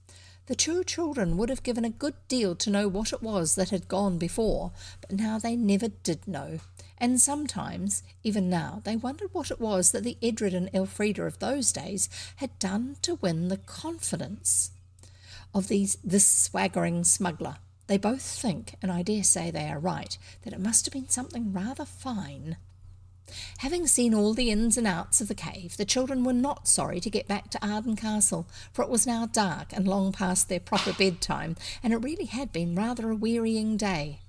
The two children would have given a good deal to know what it was that had gone before, but now they never did know. And sometimes, even now, they wondered what it was that the Edred and Elfrida of those days had done to win the confidence of this swaggering smuggler. They both think, and I dare say they are right, that it must have been something rather fine. Having seen all the ins and outs of the cave, the children were not sorry to get back to Arden Castle, for it was now dark and long past their proper bedtime, and it really had been rather a wearying day.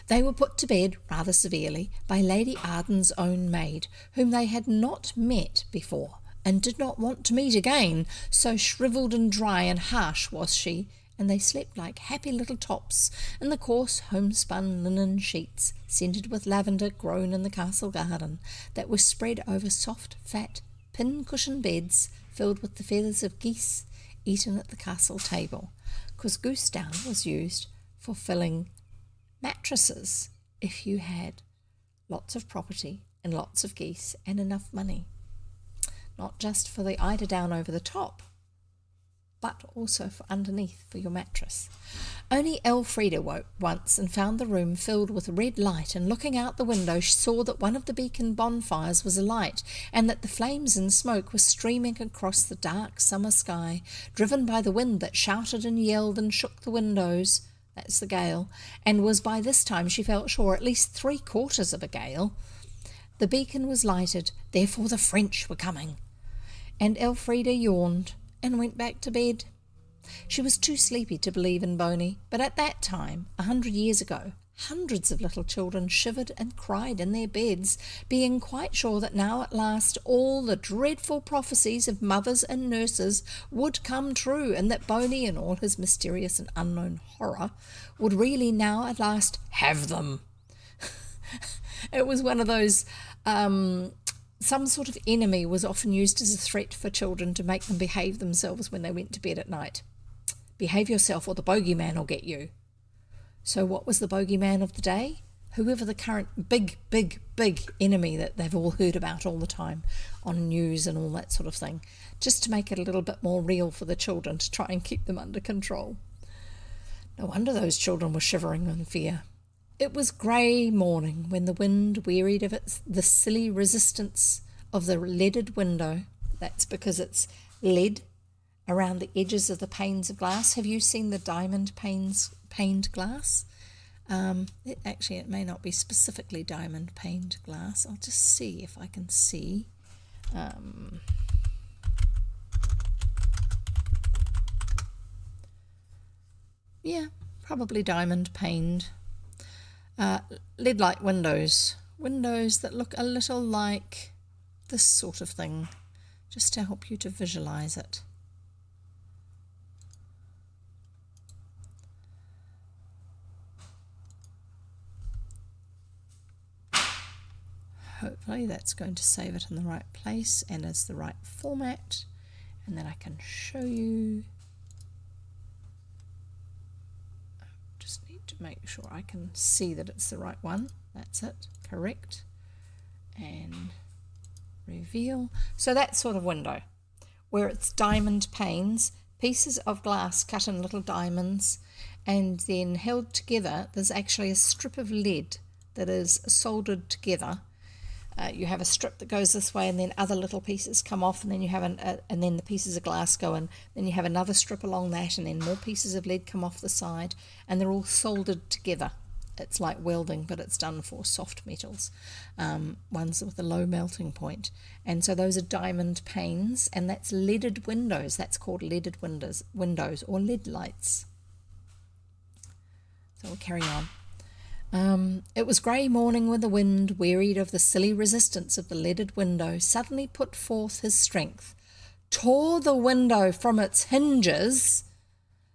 They were put to bed rather severely by Lady Arden's own maid, whom they had not met before, and did not want to meet again, so shrivelled and dry and harsh was she, and they slept like happy little tops in the coarse homespun linen sheets, scented with lavender grown in the castle garden, that were spread over soft, fat, pin-cushioned beds filled with the feathers of geese eaten at the castle table, because goose down was used for filling mattresses if you had lots of property and lots of geese and enough money. Not just for the eider down over the top, but also for underneath for your mattress. Only Elfrida woke once and found the room filled with red light, and looking out the window she saw that one of the beacon bonfires was alight, and that the flames and smoke were streaming across the dark summer sky, driven by the wind that shouted and yelled and shook the windows. That's the gale, and was by this time, she felt sure, at least 3/4 of a gale. The beacon was lighted, therefore the French were coming. And Elfrida yawned and went back to bed. She was too sleepy to believe in Boney, but at that time, 100 years ago, hundreds of little children shivered and cried in their beds, being quite sure that now at last all the dreadful prophecies of mothers and nurses would come true, and that Boney, in all his mysterious and unknown horror, would really now at last have them. It was one of those... Some sort of enemy was often used as a threat for children to make them behave themselves when they went to bed at night. Behave yourself or the bogeyman will get you. So what was the bogeyman of the day? Whoever the current big enemy that they've all heard about all the time on news and all that sort of thing, just to make it a little bit more real for the children, to try and keep them under control. No wonder those children were shivering in fear. It was grey morning when the wind wearied of the silly resistance of the leaded window. That's because it's lead around the edges of the panes of glass. Have you seen the diamond paned glass? It may not be specifically diamond paned glass. I'll just see if I can see. Yeah, probably diamond paned. Lid-like windows that look a little like this sort of thing, just to help you to visualize it. Hopefully that's going to save it in the right place and as the right format, and then I can show you. To make sure I can see that it's the right one. That's it, correct. And reveal. So that sort of window where it's diamond panes, pieces of glass cut in little diamonds, and then held together. There's actually a strip of lead that is soldered together. You have a strip that goes this way, and then other little pieces come off, and then you have and then the pieces of glass go in. Then you have another strip along that, and then more pieces of lead come off the side, and they're all soldered together. It's like welding, but it's done for soft metals, ones with a low melting point. And so those are diamond panes, and that's leaded windows. That's called leaded windows or lead lights. So we'll carry on. It was grey morning when the wind, wearied of the silly resistance of the leaded window, suddenly put forth his strength, tore the window from its hinges,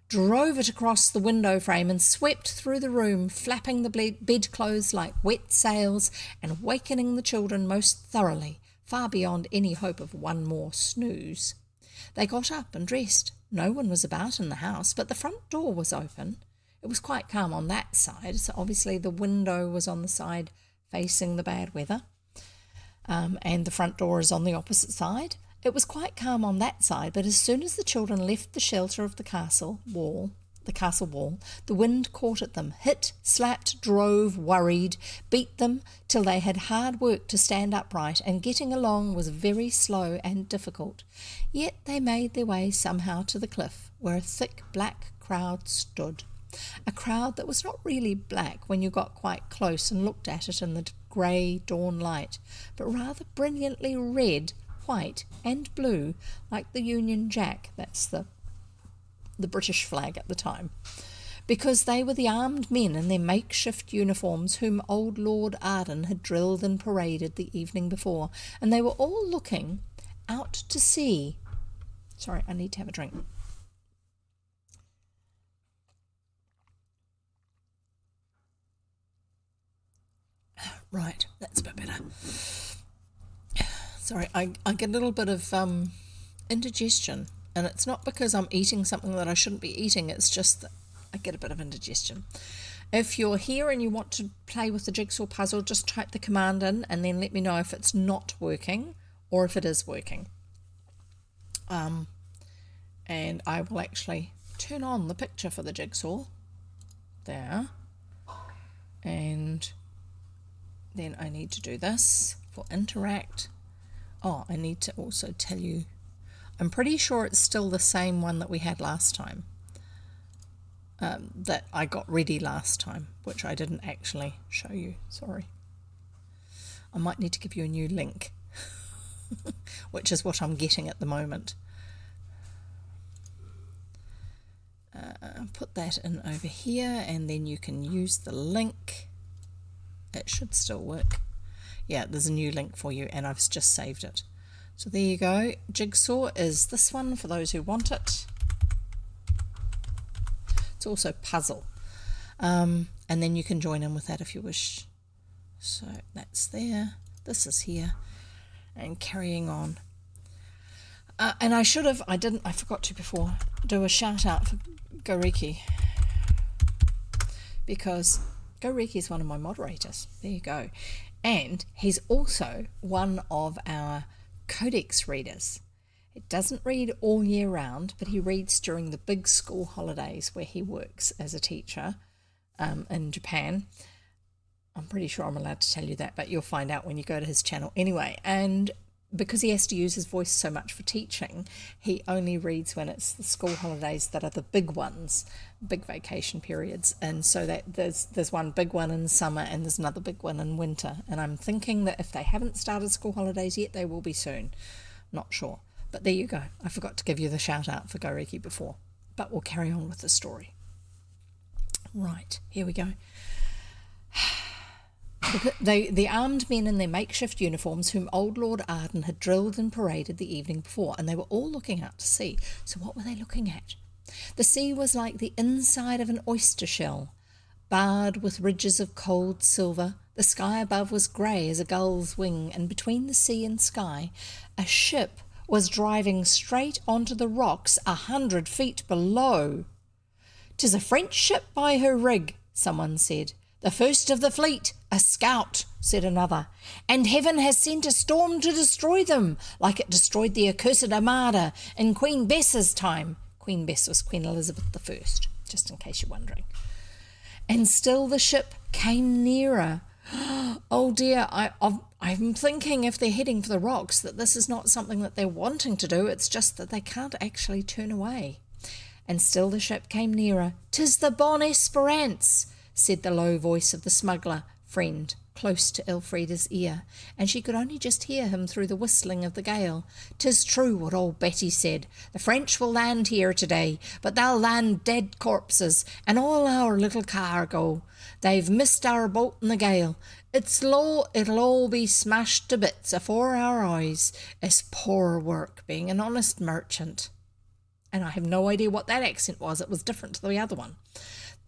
drove it across the window frame, and swept through the room, flapping the bedclothes like wet sails and wakening the children most thoroughly, far beyond any hope of one more snooze. They got up and dressed. No one was about in the house, but the front door was open. It was quite calm on that side, so obviously the window was on the side facing the bad weather, and the front door is on the opposite side. It was quite calm on that side, but as soon as the children left the shelter of the castle wall, the wind caught at them, hit, slapped, drove, worried, beat them till they had hard work to stand upright, and getting along was very slow and difficult. Yet they made their way somehow to the cliff, where a thick black crowd stood. A crowd that was not really black when you got quite close and looked at it in the grey dawn light, but rather brilliantly red, white and blue, like the Union Jack, that's the British flag at the time, because they were the armed men in their makeshift uniforms whom old Lord Arden had drilled and paraded the evening before, and they were all looking out to sea. Sorry, I need to have a drink. Right, that's a bit better. Sorry, I get a little bit of indigestion. And it's not because I'm eating something that I shouldn't be eating, it's just that I get a bit of indigestion. If you're here and you want to play with the jigsaw puzzle, just type the command in and then let me know if it's not working or if it is working. And I will actually turn on the picture for the jigsaw. There. And then I need to do this for interact. Oh, I need to also tell you, I'm pretty sure it's still the same one that we had last time, that I got ready last time, which I didn't actually show you, sorry. I might need to give you a new link, which is what I'm getting at the moment. Put that in over here, and then you can use the link. It should still work. Yeah, there's a new link for you, and I've just saved it. So there you go. Jigsaw is this one for those who want it. It's also puzzle. And then you can join in with that if you wish. So that's there. This is here. And carrying on. And I forgot to before, do a shout out for Goriki. Because Goriki is one of my moderators. There you go. And he's also one of our Codex readers. It doesn't read all year round, but he reads during the big school holidays where he works as a teacher in Japan. I'm pretty sure I'm allowed to tell you that, but you'll find out when you go to his channel anyway. And because he has to use his voice so much for teaching, he only reads when it's the school holidays that are the big ones, big vacation periods. And so that there's one big one in summer and there's another big one in winter. And I'm thinking that if they haven't started school holidays yet, they will be soon. Not sure. But there you go. I forgot to give you the shout out for Goriki before. But we'll carry on with the story. Right, here we go. The armed men in their makeshift uniforms whom old Lord Arden had drilled and paraded the evening before, and they were all looking out to sea. So what were they looking at? The sea was like the inside of an oyster shell, barred with ridges of cold silver. The sky above was grey as a gull's wing, and between the sea and sky a ship was driving straight onto the rocks 100 feet below. "'Tis a French ship by her rig," someone said. "The first of the fleet, a scout," said another, "and heaven has sent a storm to destroy them, like it destroyed the accursed Armada in Queen Bess's time." Queen Bess was Queen Elizabeth I, just in case you're wondering. "And still the ship came nearer." Oh dear, I'm thinking if they're heading for the rocks that this is not something that they're wanting to do, it's just that they can't actually turn away. "And still the ship came nearer. 'Tis the Bon Esperance," said the low voice of the smuggler friend close to Elfrida's ear, and she could only just hear him through the whistling of the gale. "'Tis true what old Betty said. The French will land here today, but they'll land dead corpses and all our little cargo. They've missed our boat in the gale. It'll all be smashed to bits afore our eyes. It's poor work being an honest merchant." And I have no idea what that accent was. It was different to the other one.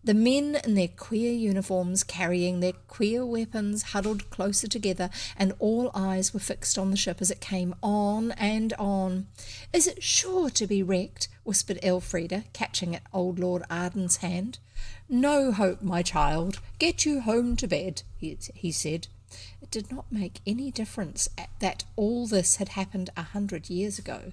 The men in their queer uniforms, carrying their queer weapons, huddled closer together, and all eyes were fixed on the ship as it came on and on. "Is it sure to be wrecked?" whispered Elfrida, catching at old Lord Arden's hand. "No hope, my child. Get you home to bed," he said. it did not make any difference that all this had happened 100 years ago.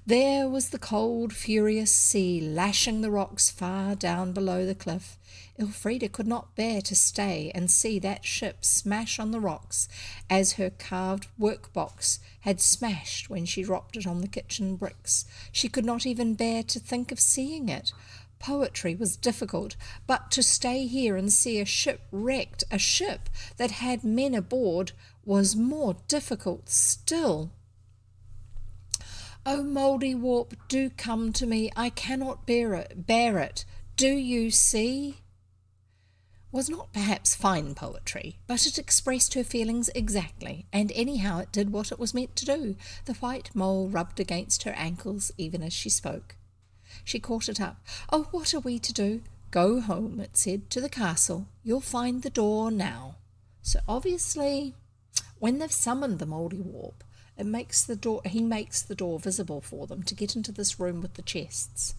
There was the cold, furious sea lashing the rocks far down below the cliff. Elfrida could not bear to stay and see that ship smash on the rocks as her carved workbox had smashed when she dropped it on the kitchen bricks. She could not even bear to think of seeing it. Poetry was difficult, but to stay here and see a ship wrecked, a ship that had men aboard, was more difficult still. "Oh, Mouldiwarp, do come to me. I cannot bear it. Do you see?" Was not perhaps fine poetry, but it expressed her feelings exactly, and anyhow it did what it was meant to do. The white mole rubbed against her ankles even as she spoke. She caught it up. "Oh, what are we to do?" "Go home," it said, "to the castle. You'll find the door now." So obviously, when they've summoned the Mouldiwarp, he makes the door visible for them to get into this room with the chests.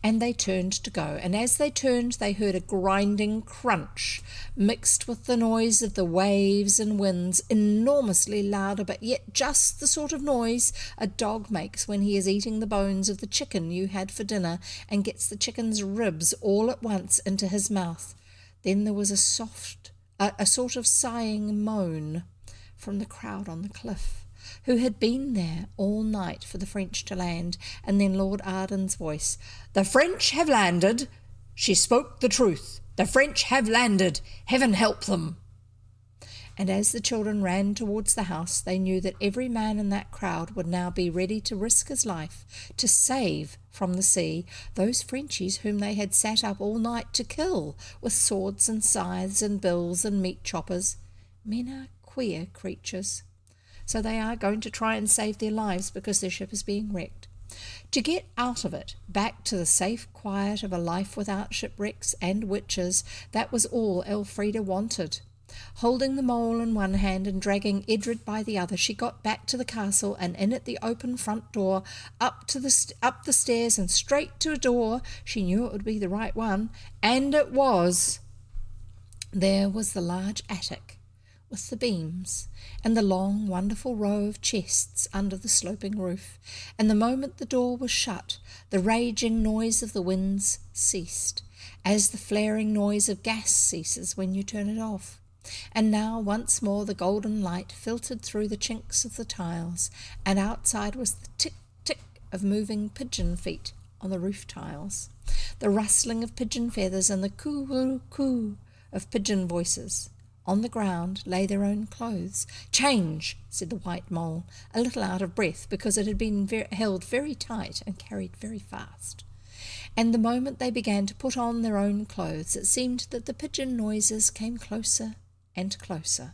And they turned to go, and as they turned they heard a grinding crunch mixed with the noise of the waves and winds, enormously louder, but yet just the sort of noise a dog makes when he is eating the bones of the chicken you had for dinner and gets the chicken's ribs all at once into his mouth. Then there was a sort of sighing moan from the crowd on the cliff, who had been there all night for the French to land, and then Lord Arden's voice. "The French have landed." She spoke the truth. "The French have landed. Heaven help them." And as the children ran towards the house, they knew that every man in that crowd would now be ready to risk his life to save from the sea those Frenchies whom they had sat up all night to kill with swords and scythes and bills and meat choppers. Men are queer creatures. So they are going to try and save their lives because their ship is being wrecked. To get out of it, back to the safe quiet of a life without shipwrecks and witches, that was all Elfrida wanted. Holding the mole in one hand and dragging Edred by the other, she got back to the castle and in at the open front door, up the stairs and straight to a door. She knew it would be the right one, and it was. There was the large attic with the beams and the long, wonderful row of chests under the sloping roof, and the moment the door was shut, the raging noise of the winds ceased, as the flaring noise of gas ceases when you turn it off. And now once more the golden light filtered through the chinks of the tiles, and outside was the tick-tick of moving pigeon feet on the roof tiles, the rustling of pigeon feathers and the coo-coo of pigeon voices. On the ground lay their own clothes. "Change," said the white mole, a little out of breath because it had been held very tight and carried very fast. And the moment they began to put on their own clothes, it seemed that the pigeon noises came closer and closer,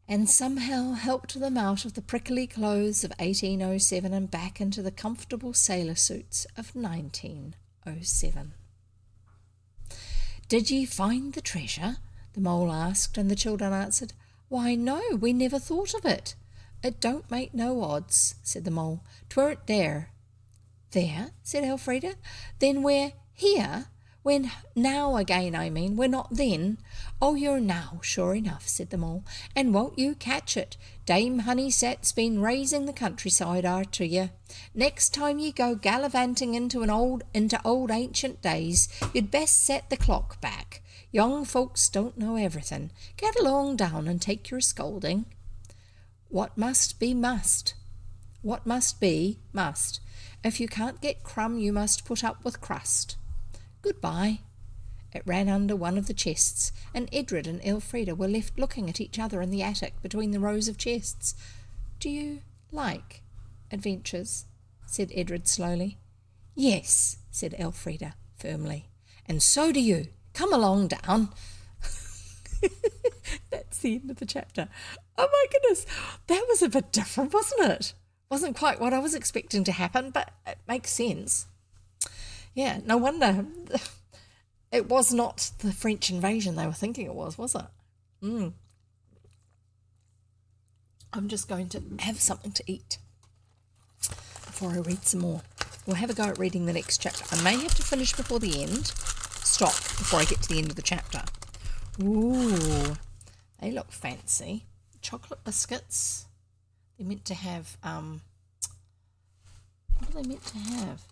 and somehow helped them out of the prickly clothes of 1807 and back into the comfortable sailor suits of 1907. "Did ye find the treasure?" the mole asked, and the children answered, "Why, no, we never thought of it." "It don't make no odds," said the mole. "'Tweren't there." "There?" said Elfrida. "Then we're here? When now again, I mean. We're not then." "Oh, you're now, sure enough," said the mole. "And won't you catch it? Dame Honeyset's been raising the countryside arter you. Next time ye go gallivanting into old ancient days, you'd best set the clock back. Young folks don't know everything. Get along down and take your scolding." What must be, must. What must be, must. If you can't get crumb, you must put up with crust. Goodbye. It ran under one of the chests, and Edred and Elfrida were left looking at each other in the attic between the rows of chests. "Do you like adventures?" said Edred slowly. "Yes," said Elfrida firmly. "And so do you. Come along down." That's the end of the chapter. Oh my goodness, that was a bit different, wasn't it? Wasn't quite what I was expecting to happen, but it makes sense. Yeah, no wonder it was not the French invasion they were thinking it was it? I'm just going to have something to eat before I read some more. We'll have a go at reading the next chapter. I may have to finish before the end. Stop before I get to the end of the chapter. Ooh, They look fancy. Chocolate biscuits. They're meant to have, what are they meant to have?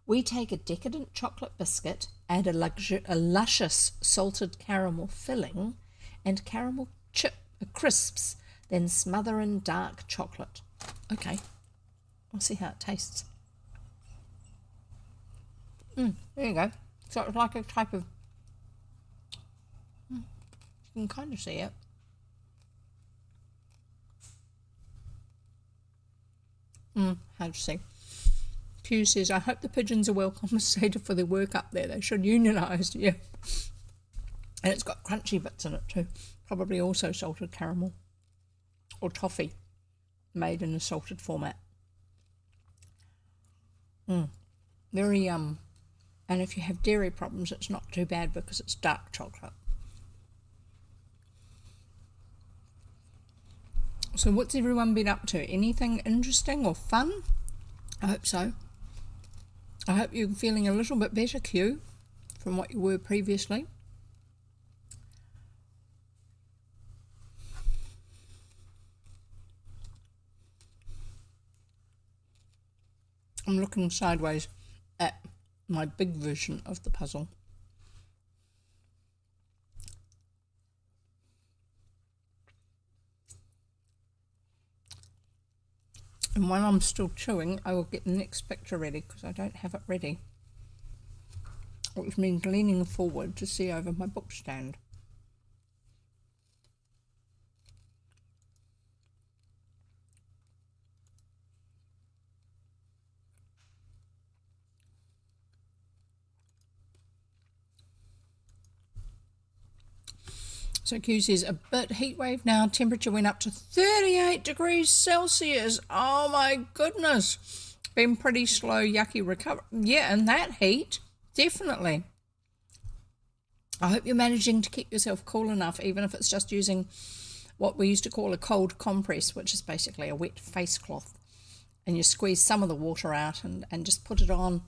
We take a decadent chocolate biscuit, add a luscious salted caramel filling and caramel crisps, then smother in dark chocolate. Okay, we'll see how it tastes. There you go. So it's like a type of, you can kind of see it. Hard to see. Q says, I hope the pigeons are well compensated for their work up there. They should unionise, yeah. And it's got crunchy bits in it too. Probably also salted caramel or toffee made in a salted format. Very and if you have dairy problems, it's not too bad because it's dark chocolate. So what's everyone been up to? Anything interesting or fun? I hope so. I hope you're feeling a little bit better, Q, from what you were previously. I'm looking sideways at my big version of the puzzle. And while I'm still chewing, I will get the next picture ready because I don't have it ready. Which means leaning forward to see over my book stand. So Q says, a bit heat wave now. Temperature went up to 38 degrees Celsius. Oh my goodness. Been pretty slow, yucky recovery. Yeah, and that heat, definitely. I hope you're managing to keep yourself cool enough, even if it's just using what we used to call a cold compress, which is basically a wet face cloth. And you squeeze some of the water out and just put it on.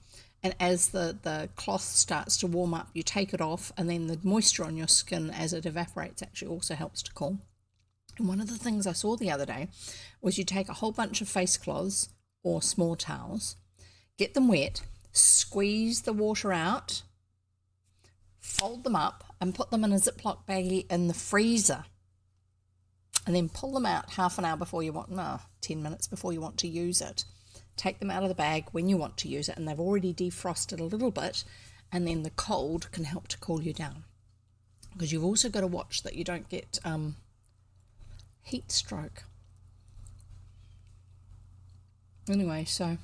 And as the cloth starts to warm up, you take it off, and then the moisture on your skin as it evaporates actually also helps to cool. And one of the things I saw the other day was you take a whole bunch of face cloths or small towels, get them wet, squeeze the water out, fold them up, and put them in a Ziploc baggie in the freezer. And then pull them out half an hour before you want, 10 minutes before you want to use it. Take them out of the bag when you want to use it, and they've already defrosted a little bit, and then the cold can help to cool you down. Because you've also got to watch that you don't get heat stroke. Anyway, so I'm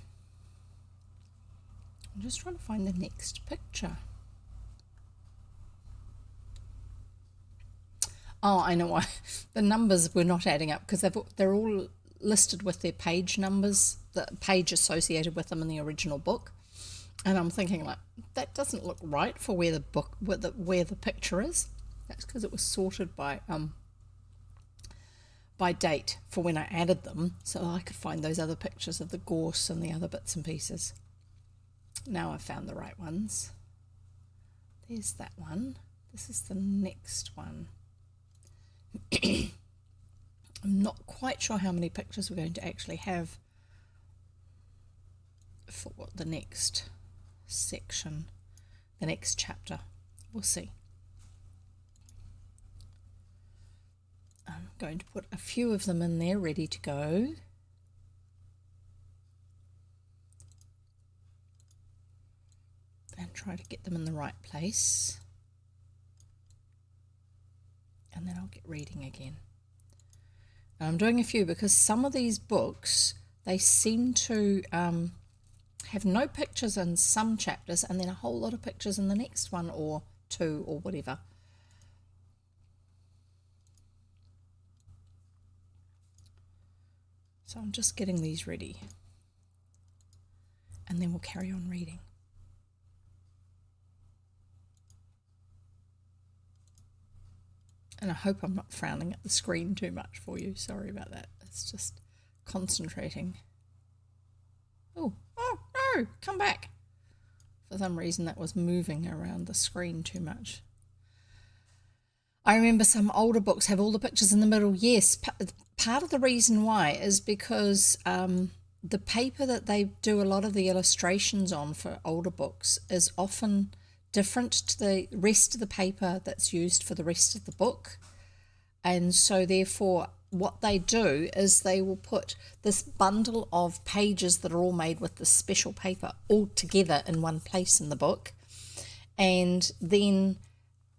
just trying to find the next picture. Oh, I know why. The numbers were not adding up because they're all listed with their page numbers, the page associated with them in the original book, and I'm thinking like that doesn't look right for where the book where the picture is. That's because it was sorted by date for when I added them, so I could find those other pictures of the gorse and the other bits and pieces. Now I've found the right ones. There's that one. This is the next one. I'm not quite sure how many pictures we're going to actually have for the next section, the next chapter. We'll see. I'm going to put a few of them in there ready to go. And try to get them in the right place. And then I'll get reading again. I'm doing a few because some of these books, they seem to have no pictures in some chapters and then a whole lot of pictures in the next one or two or whatever. So I'm just getting these ready. And then we'll carry on reading. And I hope I'm not frowning at the screen too much for you. Sorry about that. It's just concentrating. Oh no, come back. For some reason that was moving around the screen too much. I remember some older books have all the pictures in the middle. Yes, part of the reason why is because the paper that they do a lot of the illustrations on for older books is often different to the rest of the paper that's used for the rest of the book. And so therefore what they do is they will put this bundle of pages that are all made with this special paper all together in one place in the book. And then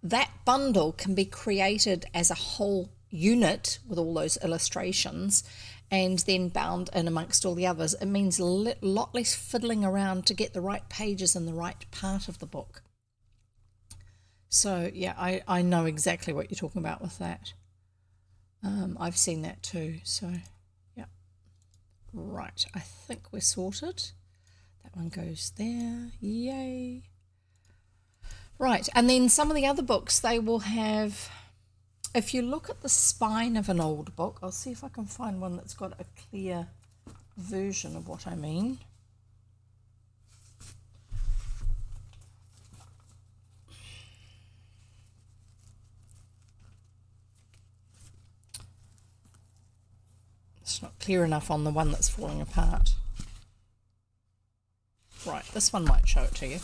that bundle can be created as a whole unit with all those illustrations and then bound in amongst all the others. It means a lot less fiddling around to get the right pages in the right part of the book. So yeah, I know exactly what you're talking about with that. I've seen that too. So yeah, right, I think we're sorted. That one goes there. Yay. Right, and then some of the other books, they will have, if you look at the spine of an old book, I'll see if I can find one that's got a clear version of what I mean. It's not clear enough on the one that's falling apart. Right, this one might show it to you.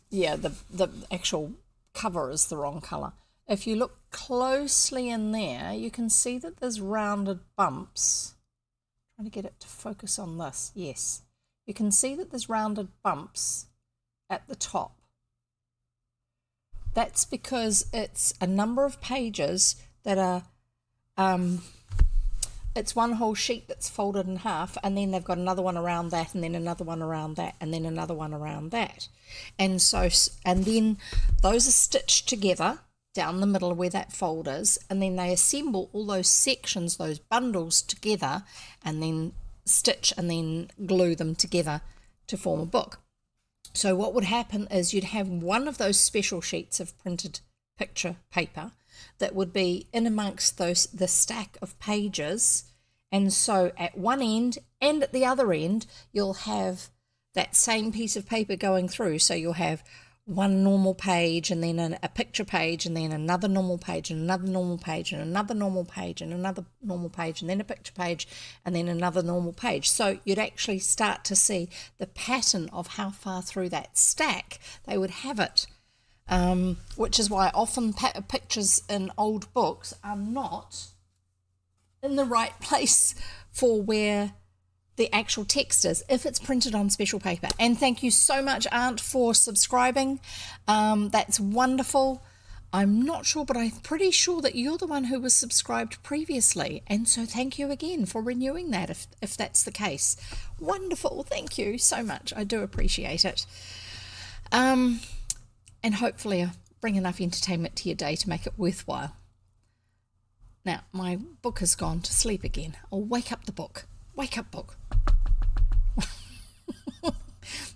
Yeah, the actual cover is the wrong colour. If you look closely in there, you can see that there's rounded bumps. I'm trying to get it to focus on this. Yes, you can see that there's rounded bumps at the top. That's because it's a number of pages that are, it's one whole sheet that's folded in half, and then they've got another one around that, and then another one around that, and then another one around that. And so, and then those are stitched together down the middle where that fold is, and then they assemble all those sections, those bundles together, and then stitch and then glue them together to form a book. So what would happen is you'd have one of those special sheets of printed picture paper that would be in amongst the stack of pages, and so at one end and at the other end you'll have that same piece of paper going through. So you'll have one normal page, and then a picture page, and then another normal page, and another normal page, and another normal page, and another normal page, and then a picture page, and then another normal page. So you'd actually start to see the pattern of how far through that stack they would have it, which is why often pictures in old books are not in the right place for where the actual text is, if it's printed on special paper. And thank you so much, Aunt, for subscribing. That's wonderful. I'm not sure, but I'm pretty sure that you're the one who was subscribed previously, and so thank you again for renewing that if that's the case. Wonderful. Thank you so much. I do appreciate it. And hopefully I'll bring enough entertainment to your day to make it worthwhile. Now, my book has gone to sleep again. I'll wake up the book. Wake up, book.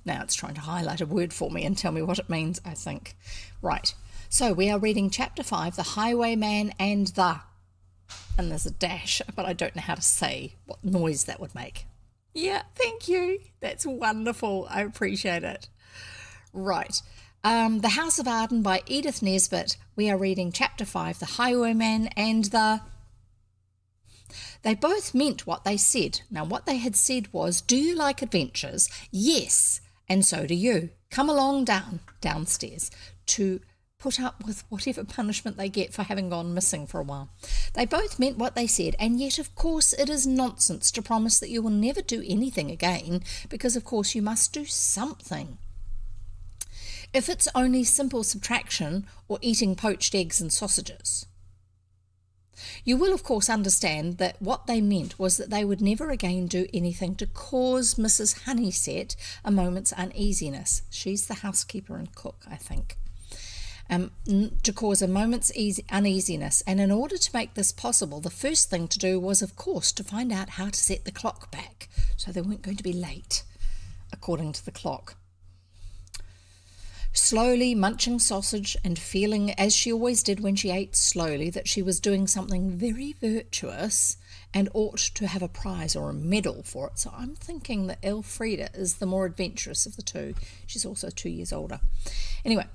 Now it's trying to highlight a word for me and tell me what it means, I think. Right, so we are reading chapter 5, The Highwayman and the... And there's a dash, but I don't know how to say what noise that would make. Yeah, thank you. That's wonderful. I appreciate it. Right. The House of Arden by Edith Nesbit. We are reading chapter 5, The Highwayman and the... They both meant what they said. Now, what they had said was, do you like adventures? Yes, and so do you. Come along downstairs to put up with whatever punishment they get for having gone missing for a while. They both meant what they said, and yet, of course, it is nonsense to promise that you will never do anything again, because, of course, you must do something. If it's only simple subtraction or eating poached eggs and sausages. You will, of course, understand that what they meant was that they would never again do anything to cause Mrs. Honeysett a moment's uneasiness. She's the housekeeper and cook, I think. To cause a moment's uneasiness. And in order to make this possible, the first thing to do was, of course, to find out how to set the clock back so they weren't going to be late, according to the clock. Slowly munching sausage and feeling, as she always did when she ate slowly, that she was doing something very virtuous and ought to have a prize or a medal for it. So I'm thinking that Elfrida is the more adventurous of the two. She's also 2 years older. Anyway,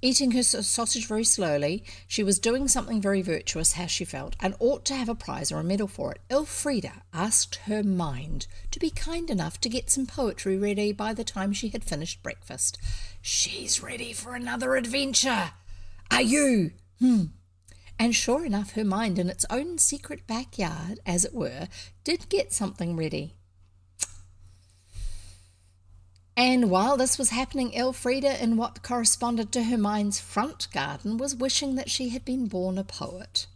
Eating her sausage very slowly, she was doing something very virtuous, how she felt, and ought to have a prize or a medal for it. Elfrida asked her mind to be kind enough to get some poetry ready by the time she had finished breakfast. "She's ready for another adventure. Are you?" And sure enough, her mind, in its own secret backyard, as it were, did get something ready. And while this was happening, Elfrida, in what corresponded to her mind's front garden, was wishing that she had been born a poet.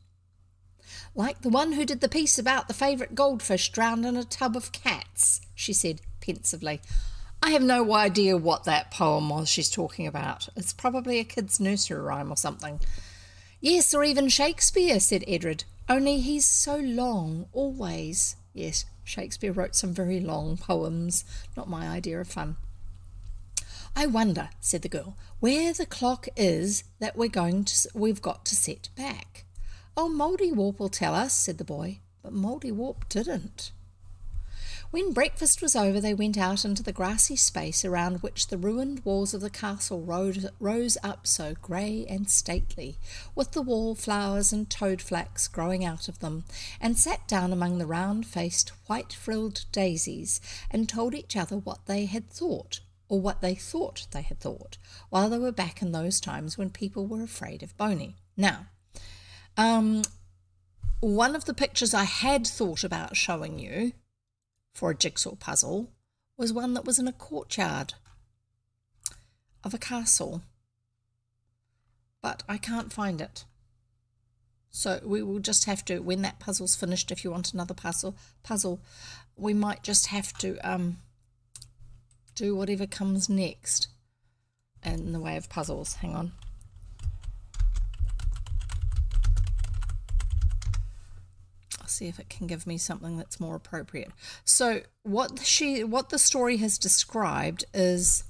"Like the one who did the piece about the favourite goldfish drowned in a tub of cats," she said pensively. "I have no idea what that poem was she's talking about. It's probably a kid's nursery rhyme or something." "Yes, or even Shakespeare," said Edred, "only he's so long, always." Yes, Shakespeare wrote some very long poems. Not my idea of fun. "I wonder," said the girl, "where the clock is that we've got to set back." "Oh, Mouldiwarp will tell us," said the boy, but Mouldiwarp didn't. When breakfast was over, they went out into the grassy space around which the ruined walls of the castle rose up so grey and stately, with the wallflowers and toadflax growing out of them, and sat down among the round-faced, white-frilled daisies, and told each other what they had thought, or what they thought they had thought, while they were back in those times when people were afraid of Boney. Now, one of the pictures I had thought about showing you for a jigsaw puzzle was one that was in a courtyard of a castle, but I can't find it. So we will just have to, when that puzzle's finished, if you want another puzzle, we might just have to do whatever comes next in the way of puzzles. Hang on. I'll see if it can give me something that's more appropriate. So what the story has described is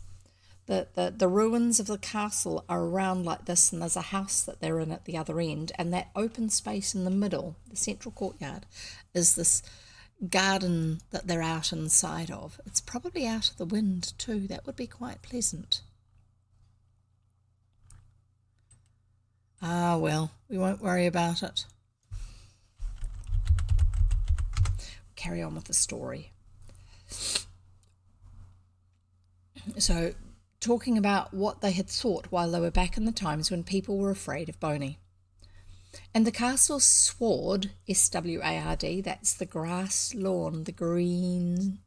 that the ruins of the castle are around like this, and there's a house that they're in at the other end, and that open space in the middle, the central courtyard, is this garden that they're out inside of. It's probably out of the wind too. That would be quite pleasant. Ah, well, we won't worry about it. Carry on with the story. So, talking about what they had thought while they were back in the times when people were afraid of Boney. And the castle sward, S-W-A-R-D, that's the grass lawn, the green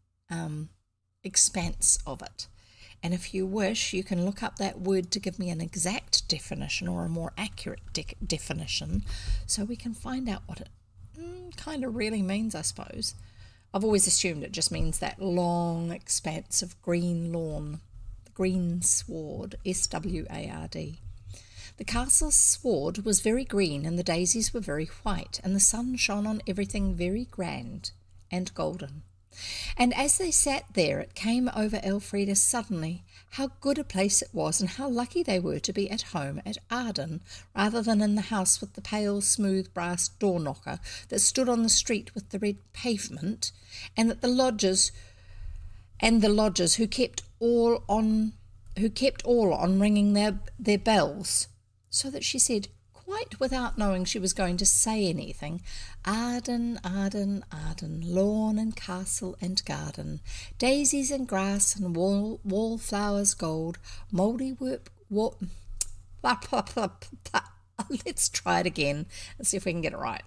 expanse of it. And if you wish, you can look up that word to give me an exact definition or a more accurate definition, so we can find out what it kind of really means, I suppose. I've always assumed it just means that long expanse of green lawn, the green sward, S-W-A-R-D. The castle's sward was very green, and the daisies were very white, and the sun shone on everything very grand and golden. And as they sat there, it came over Elfrida suddenly how good a place it was, and how lucky they were to be at home at Arden, rather than in the house with the pale, smooth brass door knocker that stood on the street with the red pavement, and that the lodgers who kept all on ringing their bells. So that she said, quite without knowing she was going to say anything, "Arden, Arden, Arden, lawn and castle and garden, daisies and grass and wallflowers gold, Mouldiwarp." Let's try it again and see if we can get it right.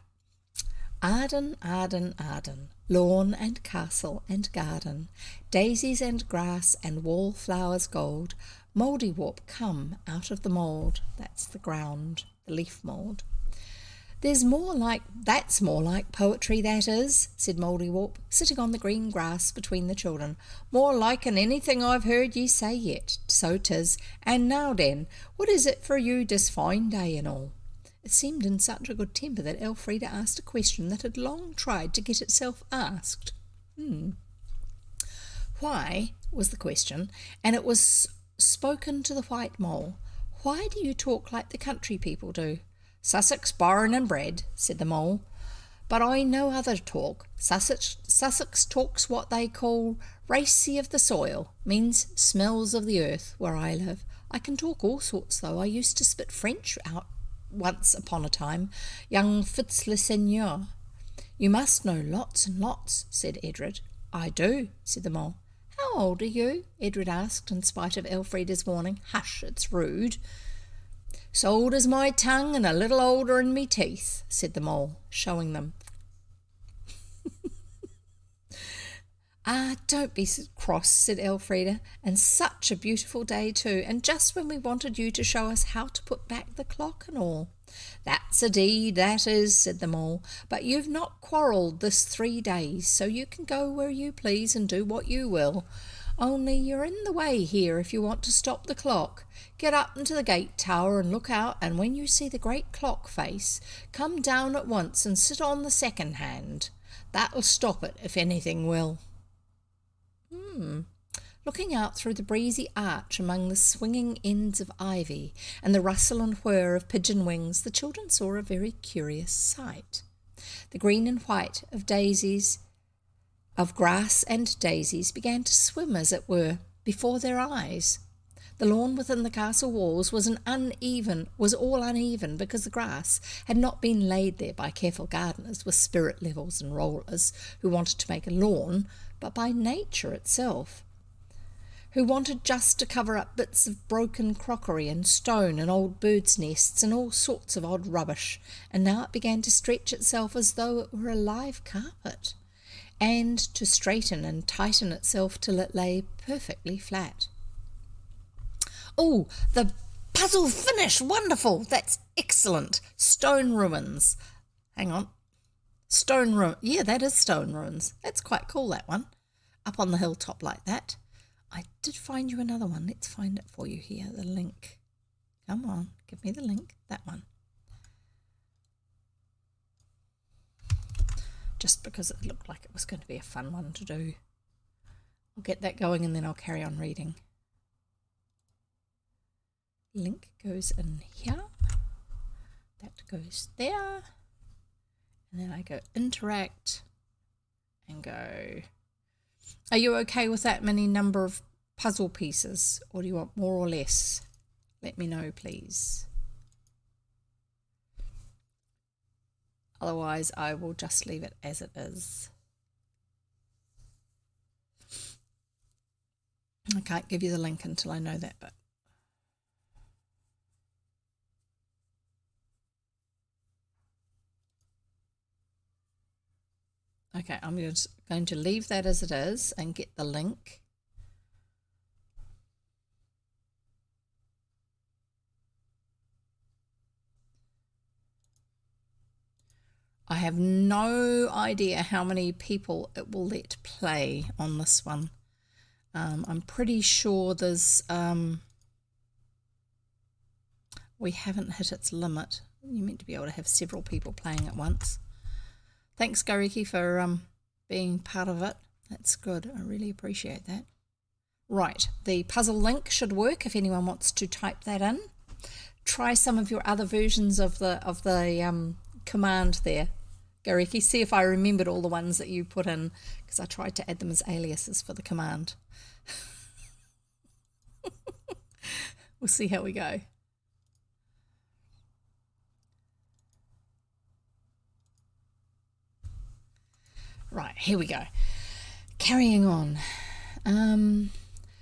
"Arden, Arden, Arden, lawn and castle and garden, daisies and grass and wallflowers gold, Mouldiwarp come out of the mould." That's the ground, the leaf mould. "That's more like poetry, that is," said Mouldiwarp, sitting on the green grass between the children. "More like'n anything I've heard ye say yet, so 'tis. And now then, what is it for you this fine day and all?" It seemed in such a good temper that Elfrida asked a question that had long tried to get itself asked. Why, was the question, and it was spoken to the white mole. "Why do you talk like the country people do?" "Sussex born and bred," said the mole. "But I know other talk. Sussex talks what they call racy of the soil, means smells of the earth, where I live. I can talk all sorts, though. I used to spit French out once upon a time. Young Fitz le Seigneur. You must know lots and lots, said Edred. I do, said the mole. How old are you? Edred asked, in spite of Elfrida's warning. Hush, it's rude. So old as my tongue and a little older in me teeth, said the mole, showing them. Ah, don't be cross, said Elfrida, and such a beautiful day too, and just when we wanted you to show us how to put back the clock and all. That's a deed, that is, said the mole, but you've not quarrelled this 3 days, so you can go where you please and do what you will. Only you're in the way here if you want to stop the clock. Get up into the gate tower and look out, and when you see the great clock face, come down at once and sit on the second hand. That'll stop it, if anything will. Looking out through the breezy arch among the swinging ends of ivy and the rustle and whir of pigeon wings, the children saw a very curious sight. The green and white of daisies, of grass and daisies, began to swim, as it were, before their eyes. The lawn within the castle walls was all uneven because the grass had not been laid there by careful gardeners with spirit levels and rollers who wanted to make a lawn, but by nature itself, who wanted just to cover up bits of broken crockery and stone and old birds' nests and all sorts of odd rubbish, and now it began to stretch itself as though it were a live carpet, and to straighten and tighten itself till it lay perfectly flat. Oh, the puzzle finish! Wonderful! That's excellent! Stone ruins. Hang on. Stone ruin. Yeah, that is stone ruins. That's quite cool, that one. Up on the hilltop like that. I did find you another one. Let's find it for you here, the link. Come on, give me the link. That one. Just because it looked like it was going to be a fun one to do. I'll get that going and then I'll carry on reading. Link goes in here. That goes there. And then I go interact and go. Are you okay with that many number of puzzle pieces, or do you want more or less? Let me know, please. Otherwise, I will just leave it as it is. I can't give you the link until I know that bit. Okay, I'm just going to leave that as it is and get the link. I have no idea how many people it will let play on this one. I'm pretty sure there's we haven't hit its limit. You're meant to be able to have several people playing at once. Thanks, Gariki, for being part of it. That's good. I really appreciate that. Right, the puzzle link should work if anyone wants to type that in. Try some of your other versions of the command there, Gariki. See if I remembered all the ones that you put in, because I tried to add them as aliases for the command. We'll see how we go. Right, here we go. Carrying on.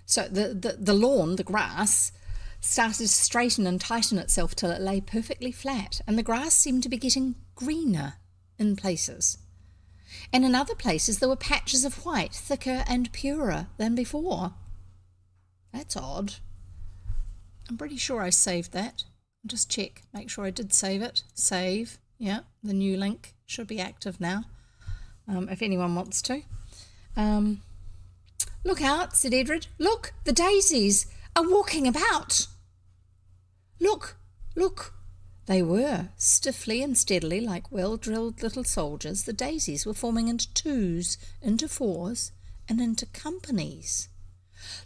So the lawn, the grass, started to straighten and tighten itself till it lay perfectly flat, and the grass seemed to be getting greener in places. And in other places there were patches of white, thicker and purer than before. That's odd. I'm pretty sure I saved that. I'll just check, make sure I did save it. Save. Yeah, the new link should be active now. If anyone wants to. Look out, said Edred. Look, the daisies are walking about. Look, look. They were, stiffly and steadily, like well-drilled little soldiers. The daisies were forming into twos, into fours, and into companies.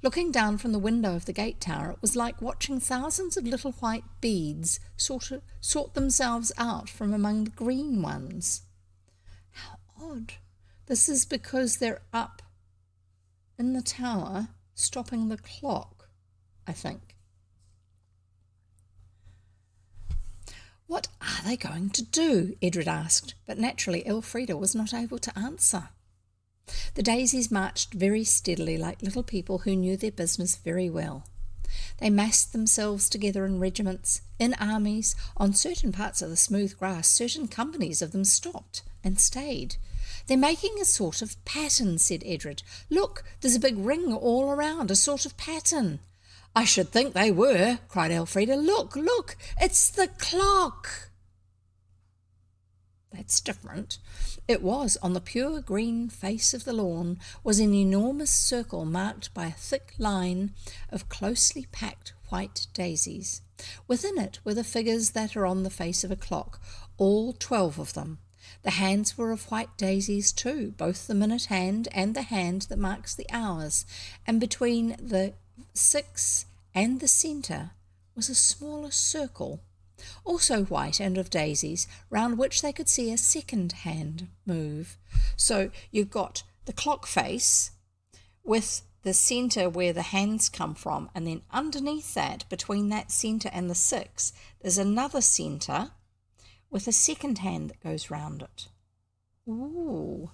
Looking down from the window of the gate tower, it was like watching thousands of little white beads sort themselves out from among the green ones. How odd. This is because they're up in the tower stopping the clock, I think. What are they going to do? Edred asked, but naturally Elfrida was not able to answer. The daisies marched very steadily like little people who knew their business very well. They massed themselves together in regiments, in armies. On certain parts of the smooth grass, certain companies of them stopped and stayed. They're making a sort of pattern, said Edred. Look, there's a big ring all around, a sort of pattern. I should think they were, cried Elfrida. Look, look, it's the clock. That's different. It was, on the pure green face of the lawn, was an enormous circle marked by a thick line of closely packed white daisies. Within it were the figures that are on the face of a clock, all 12 of them. The hands were of white daisies too, both the minute hand and the hand that marks the hours, and between the 6 and the centre was a smaller circle, also white and of daisies, round which they could see a second hand move. So you've got the clock face with the centre where the hands come from, and then underneath that, between that centre and the 6, there's another centre with a second hand that goes round it. Ooh.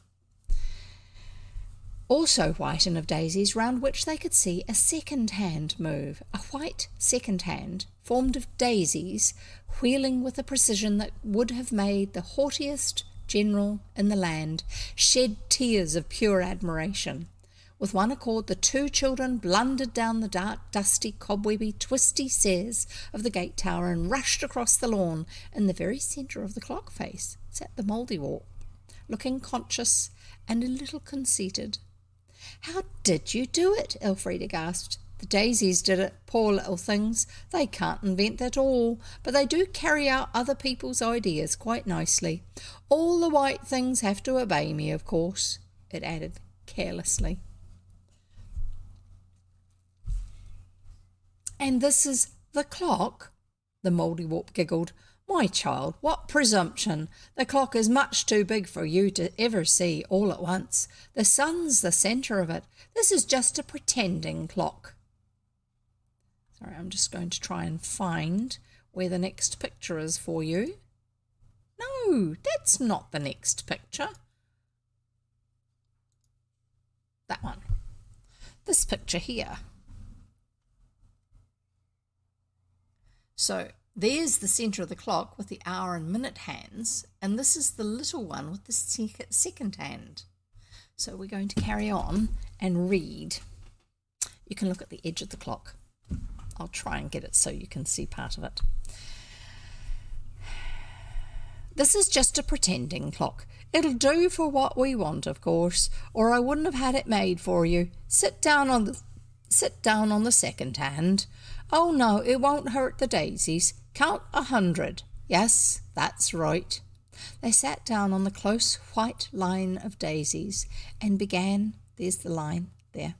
Also white and of daisies, round which they could see a second hand move, a white second hand formed of daisies, wheeling with a precision that would have made the haughtiest general in the land shed tears of pure admiration. With one accord the 2 children blundered down the dark, dusty, cobwebby, twisty stairs of the gate tower and rushed across the lawn. In the very centre of the clock face sat the Mouldiwarp, looking conscious and a little conceited. How did you do it? Elfrida gasped. The daisies did it, poor little things. They can't invent at all, but they do carry out other people's ideas quite nicely. All the white things have to obey me, of course, it added carelessly. And this is the clock? The Mouldiwarp giggled. My child, what presumption! The clock is much too big for you to ever see all at once. The sun's the centre of it. This is just a pretending clock. Sorry, I'm just going to try and find where the next picture is for you. No, that's not the next picture. That one. This picture here. So there's the centre of the clock with the hour and minute hands, and this is the little one with the second hand. So we're going to carry on and read. You can look at the edge of the clock. I'll try and get it so you can see part of it. This is just a pretending clock. It'll do for what we want, of course, or I wouldn't have had it made for you. Sit down on the second hand. Oh no, it won't hurt the daisies. Count 100. Yes, that's right. They sat down on the close white line of daisies and began, there's the line there,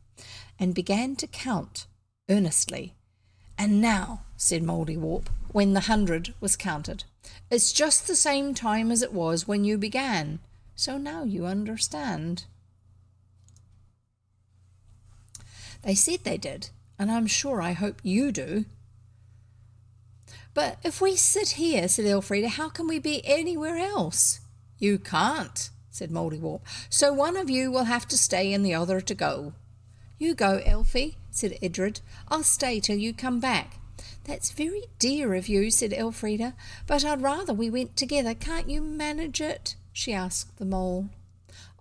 and began to count earnestly. And now, said Mouldiwarp, when the 100 was counted, it's just the same time as it was when you began. So now you understand. They said they did, and I'm sure I hope you do. But if we sit here, said Elfrida, how can we be anywhere else? You can't, said Mouldiwarp, so one of you will have to stay and the other to go. You go, Elfie, said Edred. I'll stay till you come back. That's very dear of you, said Elfrida, but I'd rather we went together. Can't you manage it? She asked the mole.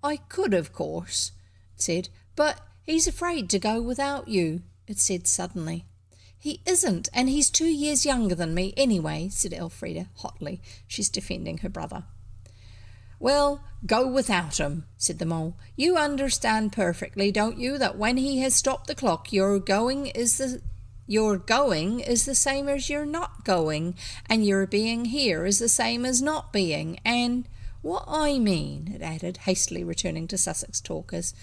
I could, of course, it said, but he's afraid to go without you, it said suddenly. He isn't, and he's 2 years younger than me anyway, said Elfrida hotly. She's defending her brother. Well, go without him, said the mole. You understand perfectly, don't you, that when he has stopped the clock, your going is the same as your not going, and your being here is the same as not being, and what I mean, it added, hastily returning to Sussex talkers,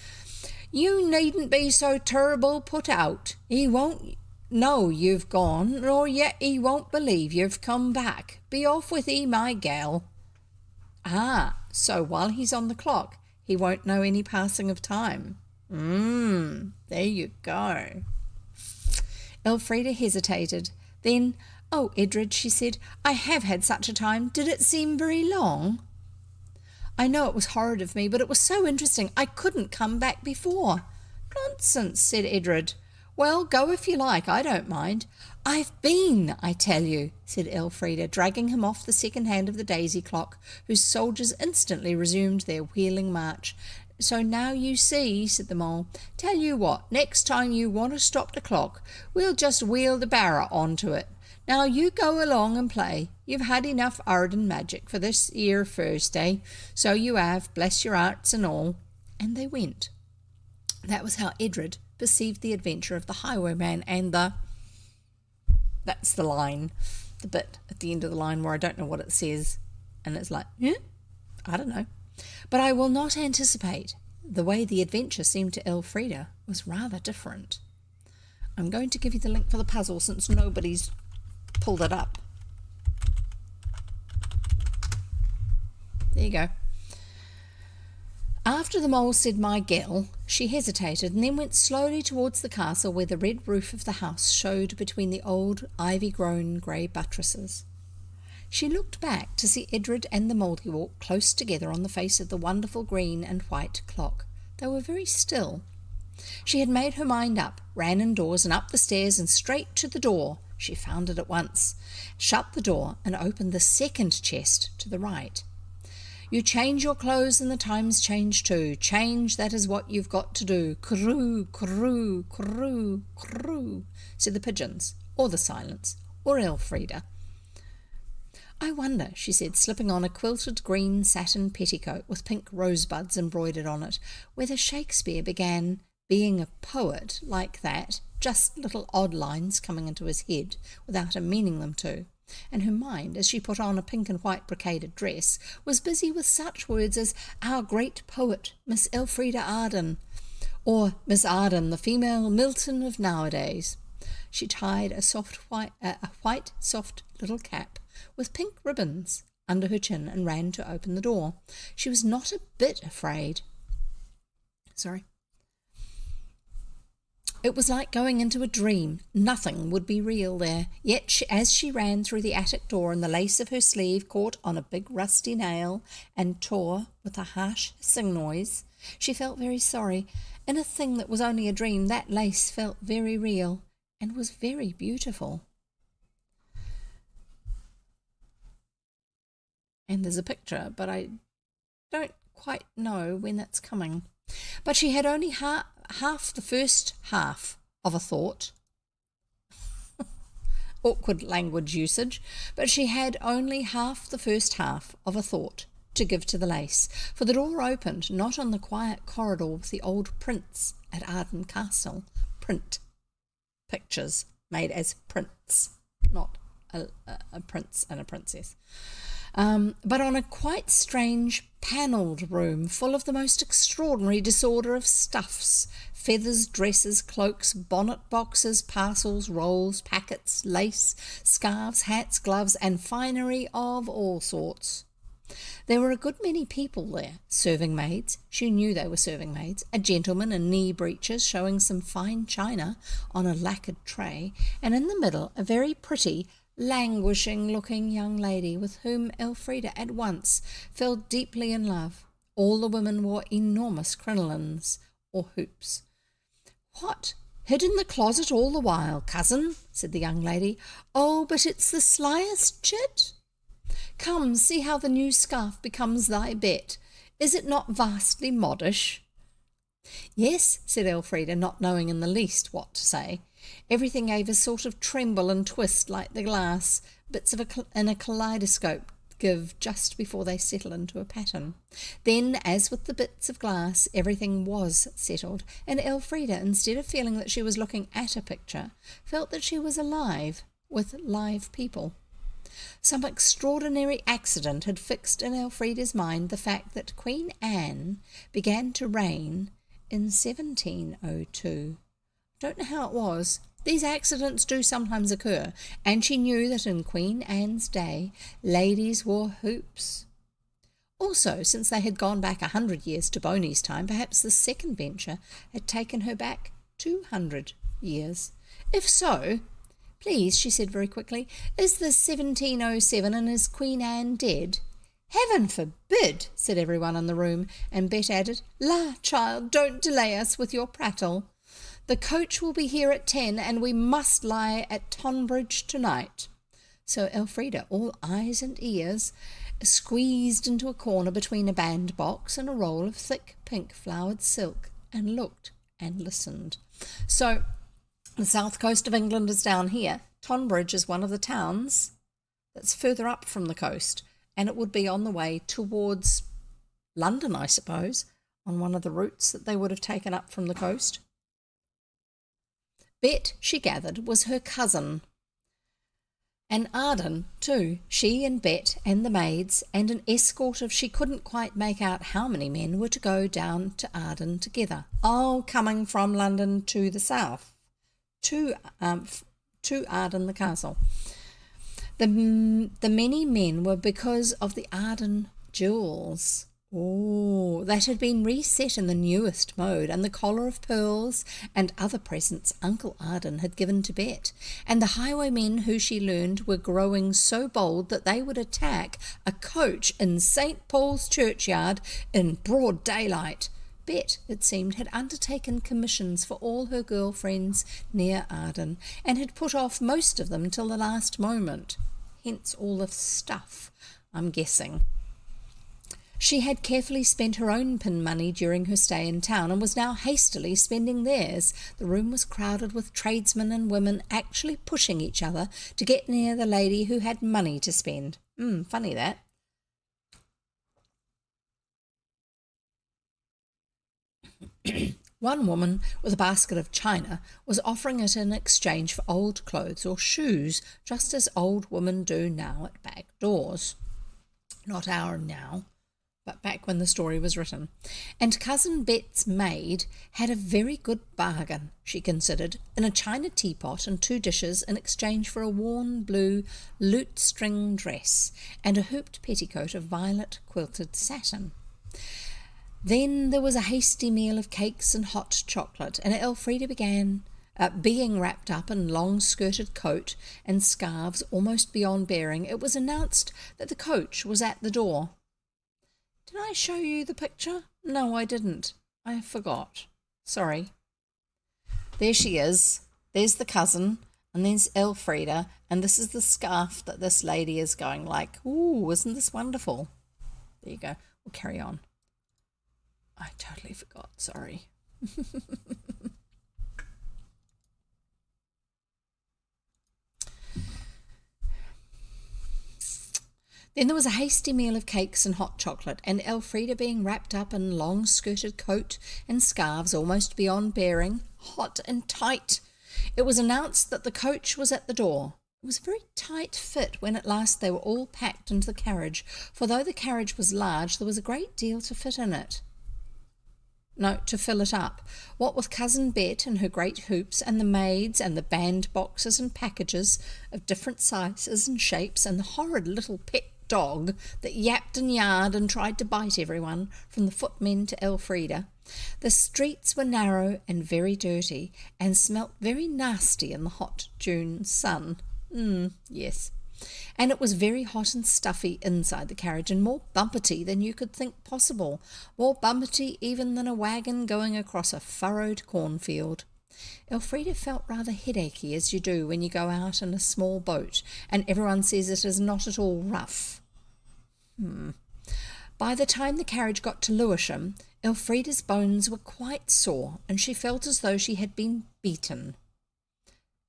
you needn't be so terrible put out. He won't know you've gone, nor yet he won't believe you've come back. Be off with ye, my gal. Ah, so while he's on the clock, he won't know any passing of time. There you go. Elfrida hesitated. Then, "Oh, Edred," she said, "I have had such a time. Did it seem very long?" "I know it was horrid of me, but it was so interesting I couldn't come back before." "Nonsense," said Edred. "Well, go if you like, I don't mind." "I've been, I tell you," said Elfrida, dragging him off the second hand of the daisy clock, whose soldiers instantly resumed their wheeling march. "So now you see," said the mole. "Tell you what, next time you want to stop the clock, we'll just wheel the barra onto it. Now you go along and play. You've had enough Arden magic for this year Thursday, so you have, bless your hearts and all." And they went. That was how Edred perceived the adventure of the Highwayman and that's the line, the bit at the end of the line where I don't know what it says, and it's like, I don't know. But I will not anticipate. The way the adventure seemed to Elfrida was rather different. I'm going to give you the link for the puzzle since nobody's pulled it up. There you go. After the mole said "my gel," she hesitated and then went slowly towards the castle where the red roof of the house showed between the old ivy-grown grey buttresses. She looked back to see Edred and the Mouldiwarp close together on the face of the wonderful green and white clock. They were very still. She had made her mind up, ran indoors and up the stairs and straight to the door. She found it at once, shut the door and opened the second chest to the right. "You change your clothes and the times change too. Change, that is what you've got to do. Croo, croo, croo, croo," said the pigeons, or the silence, or Elfrida. "I wonder," she said, slipping on a quilted green satin petticoat with pink rosebuds embroidered on it, whether Shakespeare began being a poet like that, just little odd lines coming into his head without him meaning them to, and her mind, as she put on a pink and white brocaded dress, was busy with such words as "our great poet, Miss Elfrida Arden," or "Miss Arden, the female Milton of nowadays." She tied a white soft little cap with pink ribbons under her chin and ran to open the door. She was not a bit afraid. It was like going into a dream. Nothing would be real there. Yet as she ran through the attic door and the lace of her sleeve caught on a big rusty nail and tore with a harsh hissing noise, she felt very sorry. In a thing that was only a dream, that lace felt very real and was very beautiful. And there's a picture, but I don't quite know when that's coming. But she had only half the first half of a thought. Awkward language usage. But she had only half the first half of a thought to give to the lace, for the door opened not on the quiet corridor with the old prince at Arden Castle. Print. Pictures made as prints, not a prince and a princess. But on a quite strange panelled room full of the most extraordinary disorder of stuffs, feathers, dresses, cloaks, bonnet boxes, parcels, rolls, packets, lace, scarves, hats, gloves, and finery of all sorts. There were a good many people there, serving maids, she knew they were serving maids, a gentleman in knee breeches showing some fine china on a lacquered tray, and in the middle a very pretty, languishing-looking young lady with whom Elfrida at once fell deeply in love. All the women wore enormous crinolines, or hoops. "What, hid in the closet all the while, cousin?" said the young lady. "Oh, but it's the slyest chit. Come, see how the new scarf becomes thy bet. Is it not vastly modish?" "Yes," said Elfrida, not knowing in the least what to say. Everything gave a sort of tremble and twist like the glass bits in a kaleidoscope give just before they settle into a pattern. Then, as with the bits of glass, everything was settled, and Elfrida, instead of feeling that she was looking at a picture, felt that she was alive with live people. Some extraordinary accident had fixed in Elfrida's mind the fact that Queen Anne began to reign in 1702. Don't know how it was. These accidents do sometimes occur, and she knew that in Queen Anne's day ladies wore hoops. Also, since they had gone back 100 years to Boney's time, perhaps the second venture had taken her back 200 years. If so, Please, she said very quickly, is this 1707 and is Queen Anne dead? Heaven forbid, said everyone in the room, and Bet added, La, child, don't delay us with your prattle. The coach will be here at 10 and we must lie at Tonbridge tonight. So Elfrida, all eyes and ears, squeezed into a corner between a bandbox and a roll of thick pink flowered silk and looked and listened. So the south coast of England is down here. Tonbridge is one of the towns that's further up from the coast, and it would be on the way towards London, I suppose, on one of the routes that they would have taken up from the coast. Bet, she gathered, was her cousin. And Arden, too. She and Bet and the maids and an escort of she couldn't quite make out how many men were to go down to Arden together, all coming from London to the south, to Arden the castle. The many men were because of the Arden jewels. Oh, that had been reset in the newest mode, and the collar of pearls and other presents Uncle Arden had given to Bet, and the highwaymen who she learned were growing so bold that they would attack a coach in St. Paul's churchyard in broad daylight. Bet, it seemed, had undertaken commissions for all her girlfriends near Arden, and had put off most of them till the last moment. Hence all the stuff, I'm guessing. She had carefully spent her own pin money during her stay in town and was now hastily spending theirs. The room was crowded with tradesmen and women actually pushing each other to get near the lady who had money to spend. Funny that. One woman with a basket of china was offering it in exchange for old clothes or shoes, just as old women do now at back doors. Not our now, but back when the story was written. And Cousin Bet's maid had a very good bargain, she considered, in a china teapot and 2 dishes in exchange for a worn blue lute-string dress and a hooped petticoat of violet quilted satin. Then there was a hasty meal of cakes and hot chocolate, and Elfrida began being wrapped up in long-skirted coat and scarves almost beyond bearing. It was announced that the coach was at the door. Did I show you the picture? No, I didn't. I forgot. Sorry. There she is. There's the cousin, and there's Elfrida, and this is the scarf that this lady is going like, ooh, isn't this wonderful? There you go. We'll carry on. I totally forgot. Sorry. Then there was a hasty meal of cakes and hot chocolate, and Elfrida being wrapped up in long-skirted coat and scarves almost beyond bearing, hot and tight. It was announced that the coach was at the door. It was a very tight fit when at last they were all packed into the carriage, for though the carriage was large, there was a great deal to fit in it. No, to fill it up. What with Cousin Bet and her great hoops, and the maids, and the bandboxes and packages of different sizes and shapes, and the horrid little pet dog that yapped and yarred and tried to bite everyone, from the footmen to Elfrida. The streets were narrow and very dirty, and smelt very nasty in the hot June sun. Yes. And it was very hot and stuffy inside the carriage, and more bumpety than you could think possible, more bumpety even than a wagon going across a furrowed cornfield. Elfrida felt rather headachy, as you do when you go out in a small boat, and everyone says it is not at all rough. By the time the carriage got to Lewisham, Elfrida's bones were quite sore, and she felt as though she had been beaten.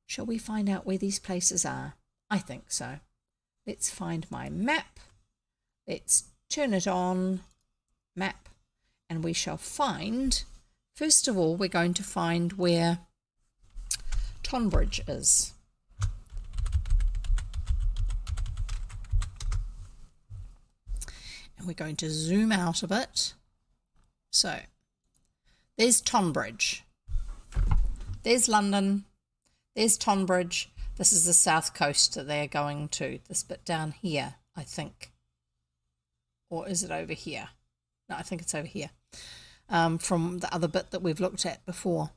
Shall we find out where these places are? I think so. Let's find my map. Let's turn it on, map, and we shall find, first of all, we're going to find where Tonbridge is. And we're going to zoom out a bit. So, there's Tonbridge. There's London. There's Tonbridge. This is the south coast that they're going to. This bit down here, I think. Or is it over here? No, I think it's over here. From the other bit that we've looked at before.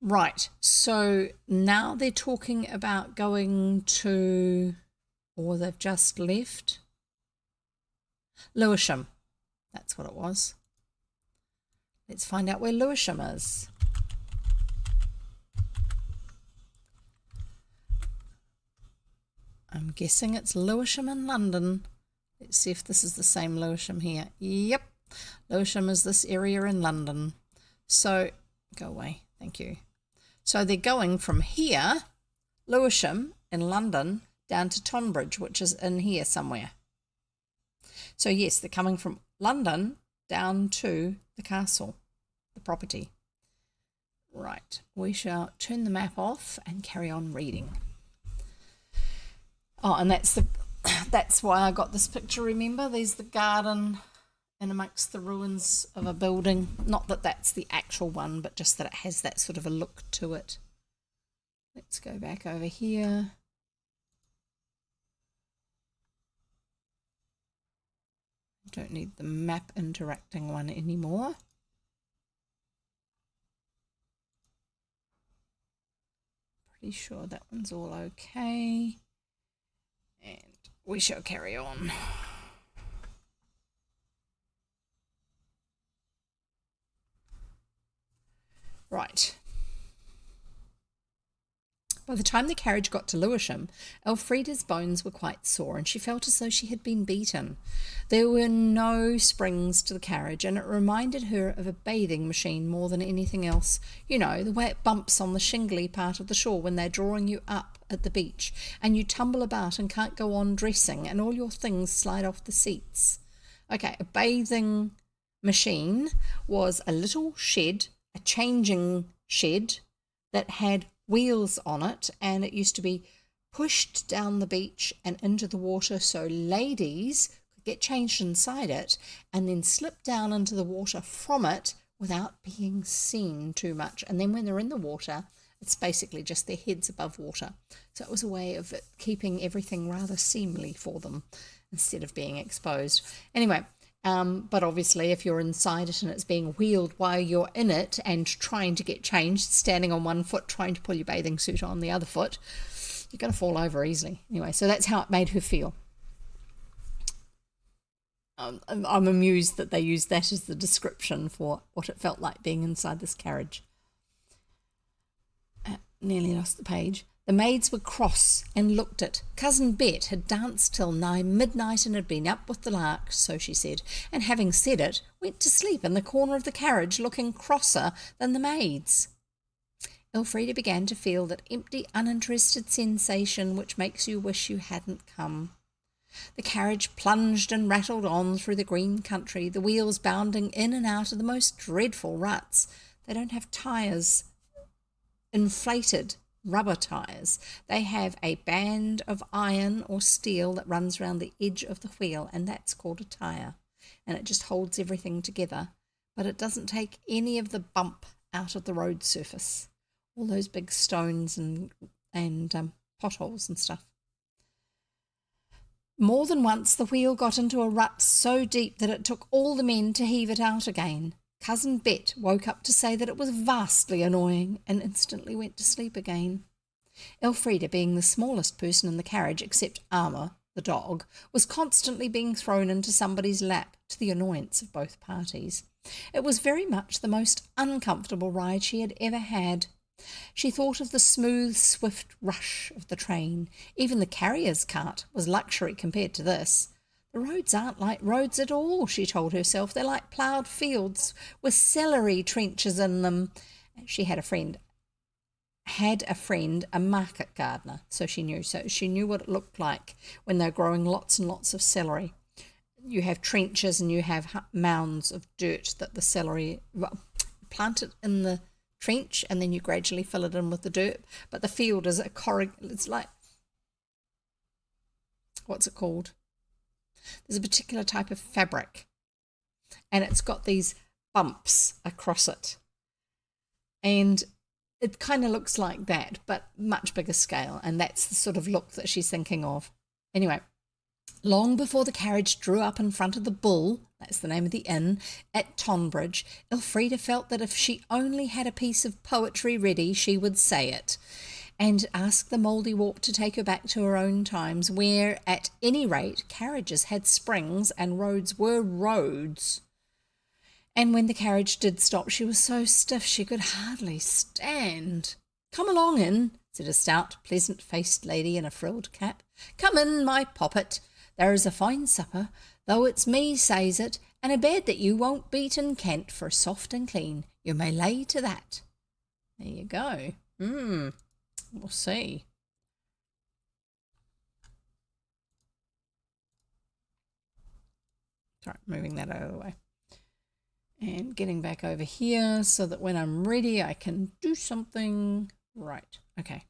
Right, so now they're talking about going to, or they've just left, Lewisham. That's what it was. Let's find out where Lewisham is. I'm guessing it's Lewisham in London. Let's see if this is the same Lewisham here. Yep, Lewisham is this area in London. So, go away, thank you. So they're going from here, Lewisham in London, down to Tonbridge, which is in here somewhere. So yes, they're coming from London down to the castle, the property. Right, we shall turn the map off and carry on reading. Oh, and that's why I got this picture, remember? There's the garden and amongst the ruins of a building. Not that that's the actual one, but just that it has that sort of a look to it. Let's go back over here. I don't need the map interacting one anymore. Pretty sure that one's all okay. And we shall carry on. Right. By the time the carriage got to Lewisham, Elfrida's bones were quite sore and she felt as though she had been beaten. There were no springs to the carriage and it reminded her of a bathing machine more than anything else. You know, the way it bumps on the shingly part of the shore when they're drawing you up at the beach and you tumble about and can't go on dressing and all your things slide off the seats. Okay, a bathing machine was a little shed, a changing shed that had wheels on it, and it used to be pushed down the beach and into the water so ladies could get changed inside it and then slip down into the water from it without being seen too much. And then when they're in the water, it's basically just their heads above water. So it was a way of keeping everything rather seemly for them instead of being exposed. Anyway, but obviously if you're inside it and it's being wheeled while you're in it and trying to get changed, standing on one foot, trying to pull your bathing suit on the other foot, you're going to fall over easily. Anyway, so that's how it made her feel. I'm amused that they used that as the description for what it felt like being inside this carriage. Nearly lost the page. The maids were cross and looked at. Cousin Bet had danced till nigh midnight and had been up with the lark, so she said, and having said it, went to sleep in the corner of the carriage looking crosser than the maids. Elfrida began to feel that empty, uninterested sensation which makes you wish you hadn't come. The carriage plunged and rattled on through the green country, the wheels bounding in and out of the most dreadful ruts. They don't have tyres, inflated rubber tyres. They have a band of iron or steel that runs around the edge of the wheel, and that's called a tyre. And it just holds everything together, but it doesn't take any of the bump out of the road surface. All those big stones and potholes and stuff. More than once the wheel got into a rut so deep that it took all the men to heave it out again. Cousin Bet woke up to say that it was vastly annoying and instantly went to sleep again. Elfrida, being the smallest person in the carriage except Armour, the dog, was constantly being thrown into somebody's lap to the annoyance of both parties. It was very much the most uncomfortable ride she had ever had. She thought of the smooth, swift rush of the train. Even the carrier's cart was luxury compared to this. The roads aren't like roads at all, she told herself. They're like ploughed fields with celery trenches in them. She had a friend, a market gardener, so she knew what it looked like when they're growing lots and lots of celery. You have trenches and you have mounds of dirt that the celery, plant it in the trench and then you gradually fill it in with the dirt. But the field is it's like, what's it called? There's a particular type of fabric and it's got these bumps across it. And it kind of looks like that, but much bigger scale. And that's the sort of look that she's thinking of. Anyway, long before the carriage drew up in front of the bull, that's the name of the inn, at Tonbridge, Elfrida felt that if she only had a piece of poetry ready, she would say it, and ask the Mouldiwarp to take her back to her own times, where, at any rate, carriages had springs and roads were roads. And when the carriage did stop, she was so stiff she could hardly stand. "Come along in," said a stout, pleasant-faced lady in a frilled cap. "Come in, my poppet. There is a fine supper, though it's me says it, and a bed that you won't beat in Kent for soft and clean. You may lay to that." There you go. We'll see. Sorry, moving that out of the way. And getting back over here so that when I'm ready I can do something. Right, okay.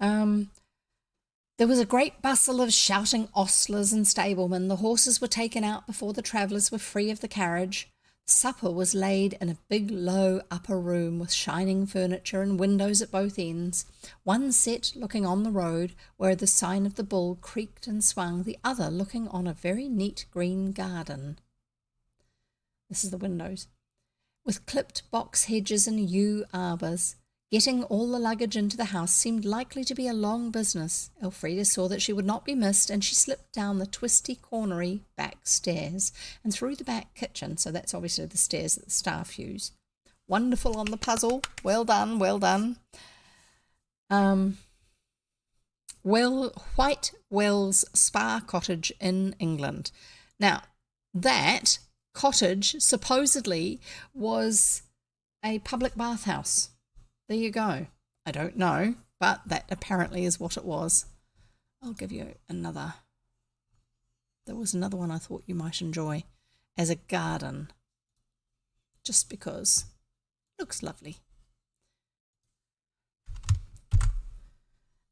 There was a great bustle of shouting ostlers and stablemen. The horses were taken out before the travellers were free of the carriage. Supper was laid in a big low upper room with shining furniture and windows at both ends, one set looking on the road where the sign of the bull creaked and swung, the other looking on a very neat green garden. This is the windows, with clipped box hedges and yew arbours. Getting all the luggage into the house seemed likely to be a long business. Elfrida saw that she would not be missed, and she slipped down the twisty, cornery back stairs and through the back kitchen. So that's obviously the stairs that the staff use. Wonderful on the puzzle. Well done, well done. White Wells Spa Cottage in England. Now, that cottage supposedly was a public bathhouse. There you go. I don't know, but that apparently is what it was. I'll give you another. There was another one I thought you might enjoy as a garden, just because it looks lovely.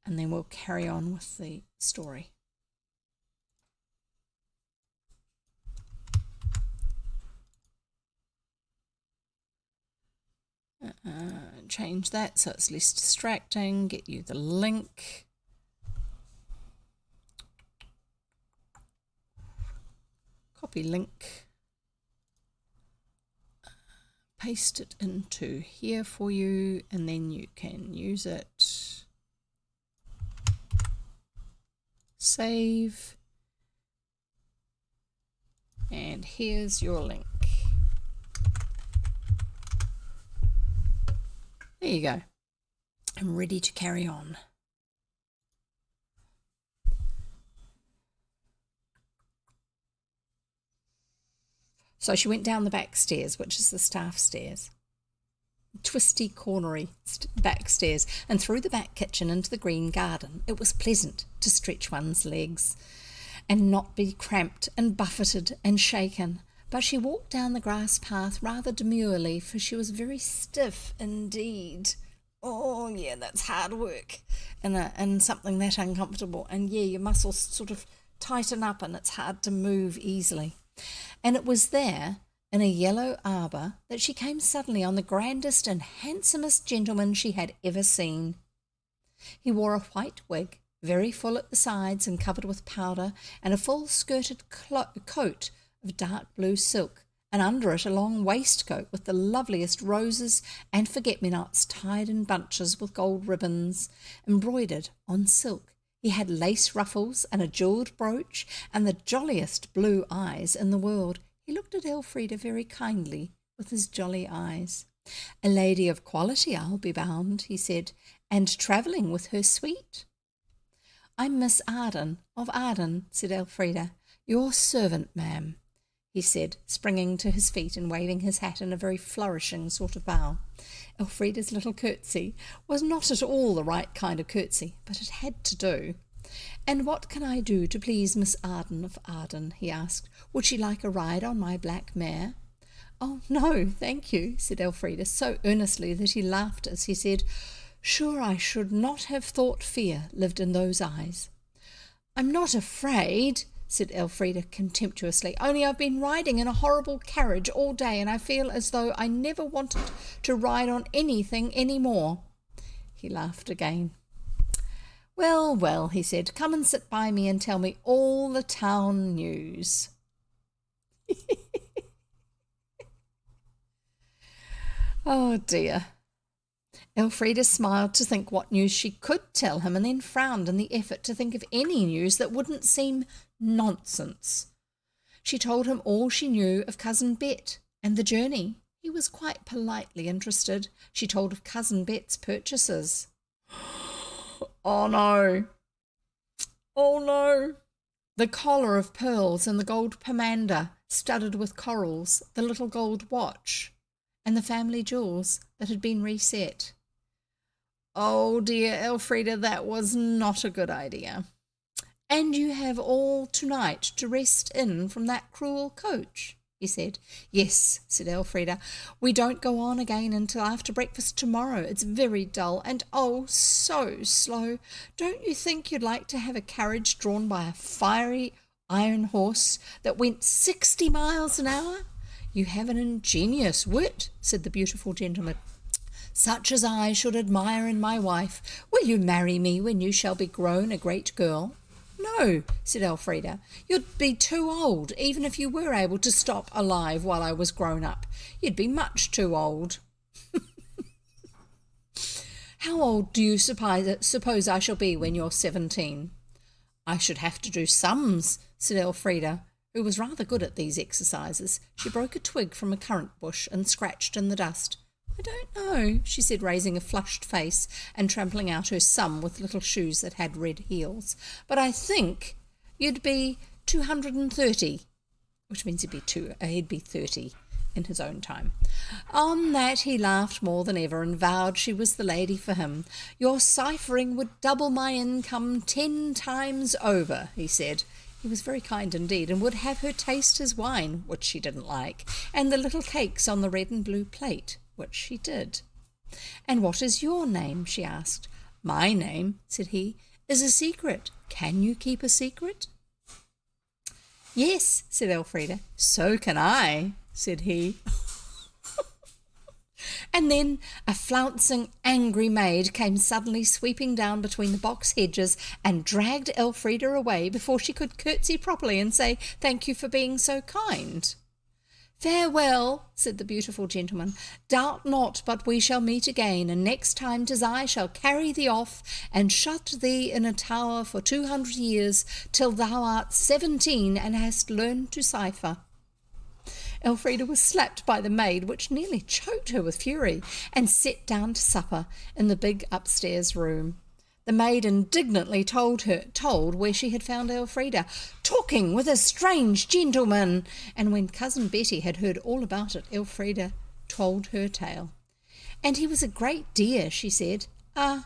And then we'll carry on with the story. Change that so it's less distracting. Get you the link. Copy link. Paste it into here for you, and then you can use it. Save. And here's your link. There you go. I'm ready to carry on. So she went down the back stairs, which is the staff stairs. Twisty, cornery back stairs, and through the back kitchen into the green garden. It was pleasant to stretch one's legs and not be cramped and buffeted and shaken. But she walked down the grass path rather demurely, for she was very stiff indeed. Oh, yeah, that's hard work and something that uncomfortable. And, yeah, your muscles sort of tighten up and it's hard to move easily. And it was there, in a yellow arbour, that she came suddenly on the grandest and handsomest gentleman she had ever seen. He wore a white wig, very full at the sides and covered with powder, and a full-skirted coat of dark blue silk, and under it a long waistcoat with the loveliest roses and forget-me-nots tied in bunches with gold ribbons embroidered on silk. He had lace ruffles and a jewelled brooch and the jolliest blue eyes in the world. He looked at Elfrida very kindly with his jolly eyes. "A lady of quality, I'll be bound," he said, "and travelling with her suite." "I'm Miss Arden, of Arden," said Elfrida. "Your servant, ma'am," he said, springing to his feet and waving his hat in a very flourishing sort of bow. Elfrida's little curtsy was not at all the right kind of curtsy, but it had to do. "And what can I do to please Miss Arden of Arden?" he asked. "Would she like a ride on my black mare?" "Oh, no, thank you," said Elfrida, so earnestly that he laughed as he said, "Sure I should not have thought fear lived in those eyes." "I'm not afraid," said Elfrida contemptuously, "only I've been riding in a horrible carriage all day, and I feel as though I never wanted to ride on anything any more." He laughed again. "Well, well," he said, "come and sit by me and tell me all the town news." Oh dear. Elfrida smiled to think what news she could tell him, and then frowned in the effort to think of any news that wouldn't seem nonsense. She told him all she knew of Cousin Bet and the journey. He was quite politely interested. She told of Cousin Bet's purchases. Oh no. Oh no. The collar of pearls and the gold pomander studded with corals, the little gold watch, and the family jewels that had been reset. Oh dear, Elfrida, that was not a good idea. And you have all tonight to rest in from that cruel coach, he said. Yes, said Elfrida. We don't go on again until after breakfast tomorrow. It's very dull and oh, so slow. Don't you think you'd like to have a carriage drawn by a fiery iron horse that went 60 miles an hour? You have an ingenious wit, said the beautiful gentleman. Such as I should admire in my wife. Will you marry me when you shall be grown a great girl? No, said Elfrida. You'd be too old, even if you were able to stop alive while I was grown up. You'd be much too old. How old do you suppose I shall be when you're 17? I should have to do sums, said Elfrida, who was rather good at these exercises. She broke a twig from a currant bush and scratched in the dust. I don't know, she said, raising a flushed face and trampling out her sum with little shoes that had red heels. But I think you'd be 230, which means he'd be 30 in his own time. On that he laughed more than ever and vowed she was the lady for him. Your ciphering would double my income 10 times over, he said. He was very kind indeed, and would have her taste his wine, which she didn't like, and the little cakes on the red and blue plate, which she did. And what is your name? She asked. My name, said he, is a secret. Can you keep a secret? Yes, said Elfrida. So can I, said he. And then a flouncing, angry maid came suddenly sweeping down between the box hedges and dragged Elfrida away before she could curtsy properly and say, thank you for being so kind. Farewell, said the beautiful gentleman. Doubt not but we shall meet again, and next time 'tis I shall carry thee off and shut thee in a tower for 200 years till thou art 17 and hast learned to cipher. Elfrida was slapped by the maid, which nearly choked her with fury, and set down to supper in the big upstairs room. The maid indignantly told where she had found Elfrida, talking with a strange gentleman, and when Cousin Betty had heard all about it, Elfrida told her tale. And he was a great dear, she said. A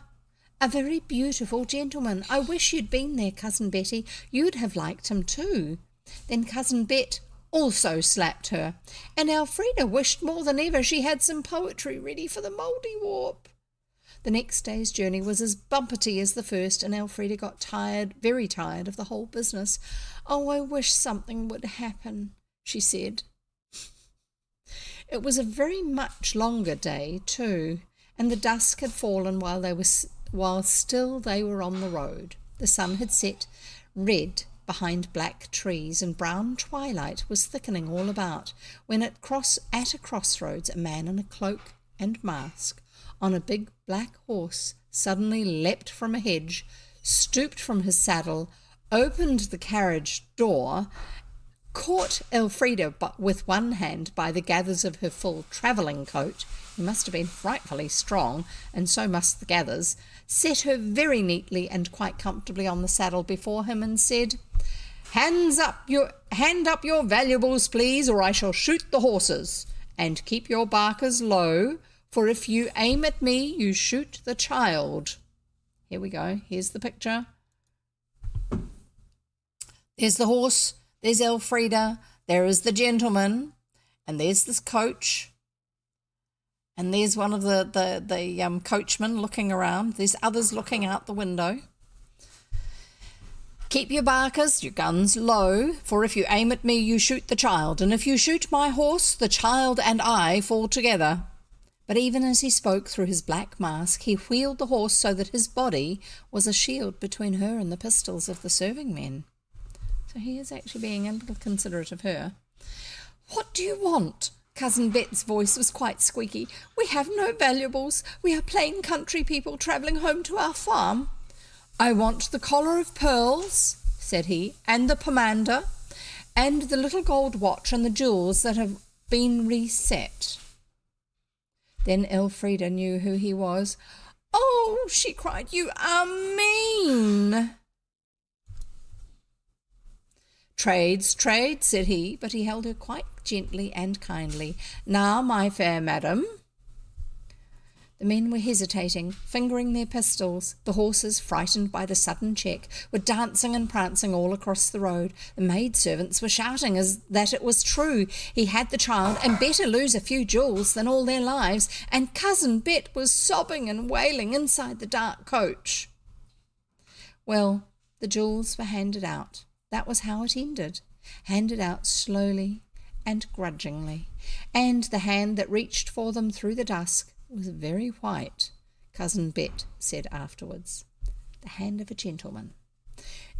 very beautiful gentleman. I wish you'd been there, Cousin Betty. You'd have liked him too. Then Cousin Bet also slapped her, and Elfrida wished more than ever she had some poetry ready for the Mouldiwarp. The next day's journey was as bumpety as the first, and Elfrida got tired, very tired of the whole business. Oh, I wish something would happen, she said. It was a very much longer day, too, and the dusk had fallen while still they were on the road. The sun had set red behind black trees, and brown twilight was thickening all about, when at a crossroads a man in a cloak and mask, on a big black horse, suddenly leapt from a hedge, stooped from his saddle, opened the carriage door, caught Elfrida with one hand by the gathers of her full travelling coat — he must have been frightfully strong, and so must the gathers — set her very neatly and quite comfortably on the saddle before him, and said, hand up your valuables, please, or I shall shoot the horses, and keep your barkers low, for if you aim at me, you shoot the child. Here we go. Here's the picture. There's the horse. There's Elfrida. There is the gentleman. And there's this coach. And there's one of the coachmen looking around. There's others looking out the window. Keep your barkers, your guns low, for if you aim at me, you shoot the child. And if you shoot my horse, the child and I fall together. But even as he spoke through his black mask, he wheeled the horse so that his body was a shield between her and the pistols of the serving men. So he is actually being a little considerate of her. What do you want? Cousin Bet's voice was quite squeaky. "We have no valuables. We are plain country people travelling home to our farm." "I want the collar of pearls," said he, "and the pomander, and the little gold watch and the jewels that have been reset." Then Elfrida knew who he was. "Oh," she cried, "you are mean." "Trades, trade," said he, but he held her quite gently and kindly. "Now, my fair madam." The men were hesitating, fingering their pistols. The horses, frightened by the sudden check, were dancing and prancing all across the road. The maidservants were shouting as that it was true. He had the child, and better lose a few jewels than all their lives. And Cousin Bet was sobbing and wailing inside the dark coach. Well, the jewels were handed out. That was how it ended. Handed out slowly and grudgingly. And the hand that reached for them through the dusk was very white, Cousin Bet said afterwards. The hand of a gentleman.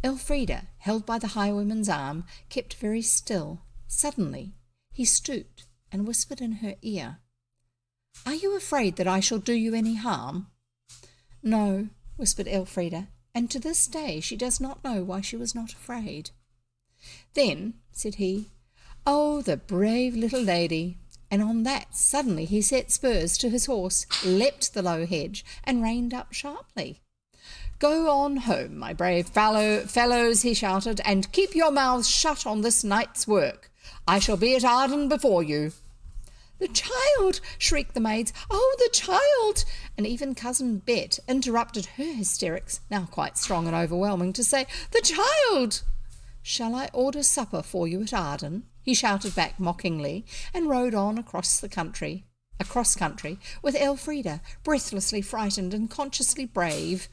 Elfrida, held by the highwayman's arm, kept very still. Suddenly he stooped and whispered in her ear. "Are you afraid that I shall do you any harm?" "No," whispered Elfrida, and to this day she does not know why she was not afraid. "Then," said he, "oh, the brave little lady." And on that, suddenly he set spurs to his horse, leapt the low hedge, and reined up sharply. "Go on home, my brave fellows," he shouted, "and keep your mouths shut on this night's work. I shall be at Arden before you." "The child!" shrieked the maids. "Oh, the child!" And even Cousin Bet interrupted her hysterics, now quite strong and overwhelming, to say, "The child!" "Shall I order supper for you at Arden?" he shouted back mockingly, and rode on across country, with Elfrida, breathlessly frightened and consciously brave,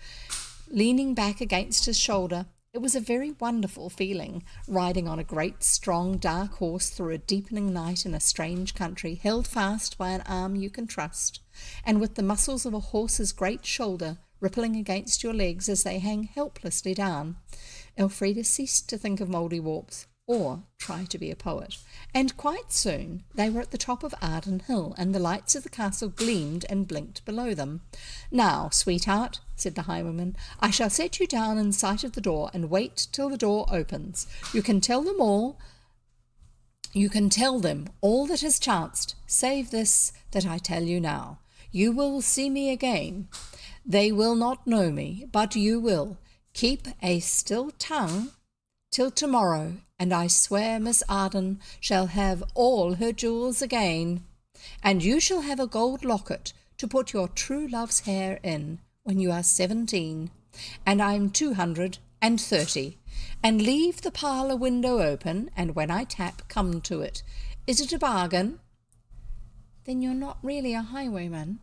leaning back against his shoulder. It was a very wonderful feeling, riding on a great, strong, dark horse through a deepening night in a strange country, held fast by an arm you can trust, and with the muscles of a horse's great shoulder rippling against your legs as they hang helplessly down. Elfrida ceased to think of Mouldiwarps or try to be a poet, and quite soon they were at the top of Arden Hill, and the lights of the castle gleamed and blinked below them. "Now, sweetheart," said the highwayman, "I shall set you down in sight of the door and wait till the door opens. You can tell them all that has chanced, save this that I tell you now. You will see me again. They will not know me, but you will. Keep a still tongue till tomorrow, and I swear Miss Arden shall have all her jewels again, and you shall have a gold locket to put your true love's hair in when you are 17, and I'm 230, and leave the parlour window open, and when I tap, come to it. Is it a bargain?" "Then you're not really a highwayman?"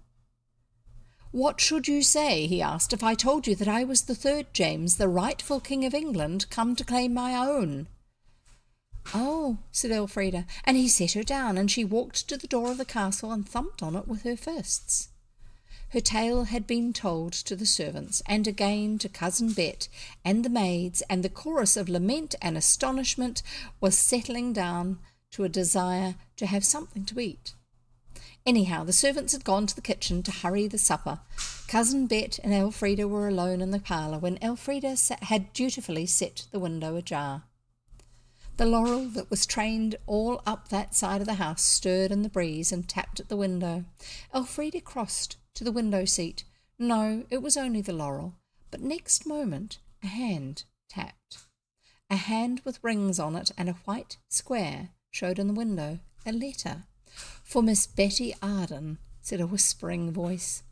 "What should you say," he asked, "if I told you that I was the third James, the rightful King of England, come to claim my own?" "Oh," said Elfrida, and he set her down, and she walked to the door of the castle and thumped on it with her fists. Her tale had been told to the servants, and again to Cousin Bet and the maids, and the chorus of lament and astonishment was settling down to a desire to have something to eat. Anyhow, the servants had gone to the kitchen to hurry the supper. Cousin Bet and Elfrida were alone in the parlour when Elfrida had dutifully set the window ajar. The laurel that was trained all up that side of the house stirred in the breeze and tapped at the window. Elfrida crossed to the window seat. No, it was only the laurel, but next moment a hand tapped. A hand with rings on it and a white square showed in the window. A letter. "For Miss Betty Arden," said a whispering voice.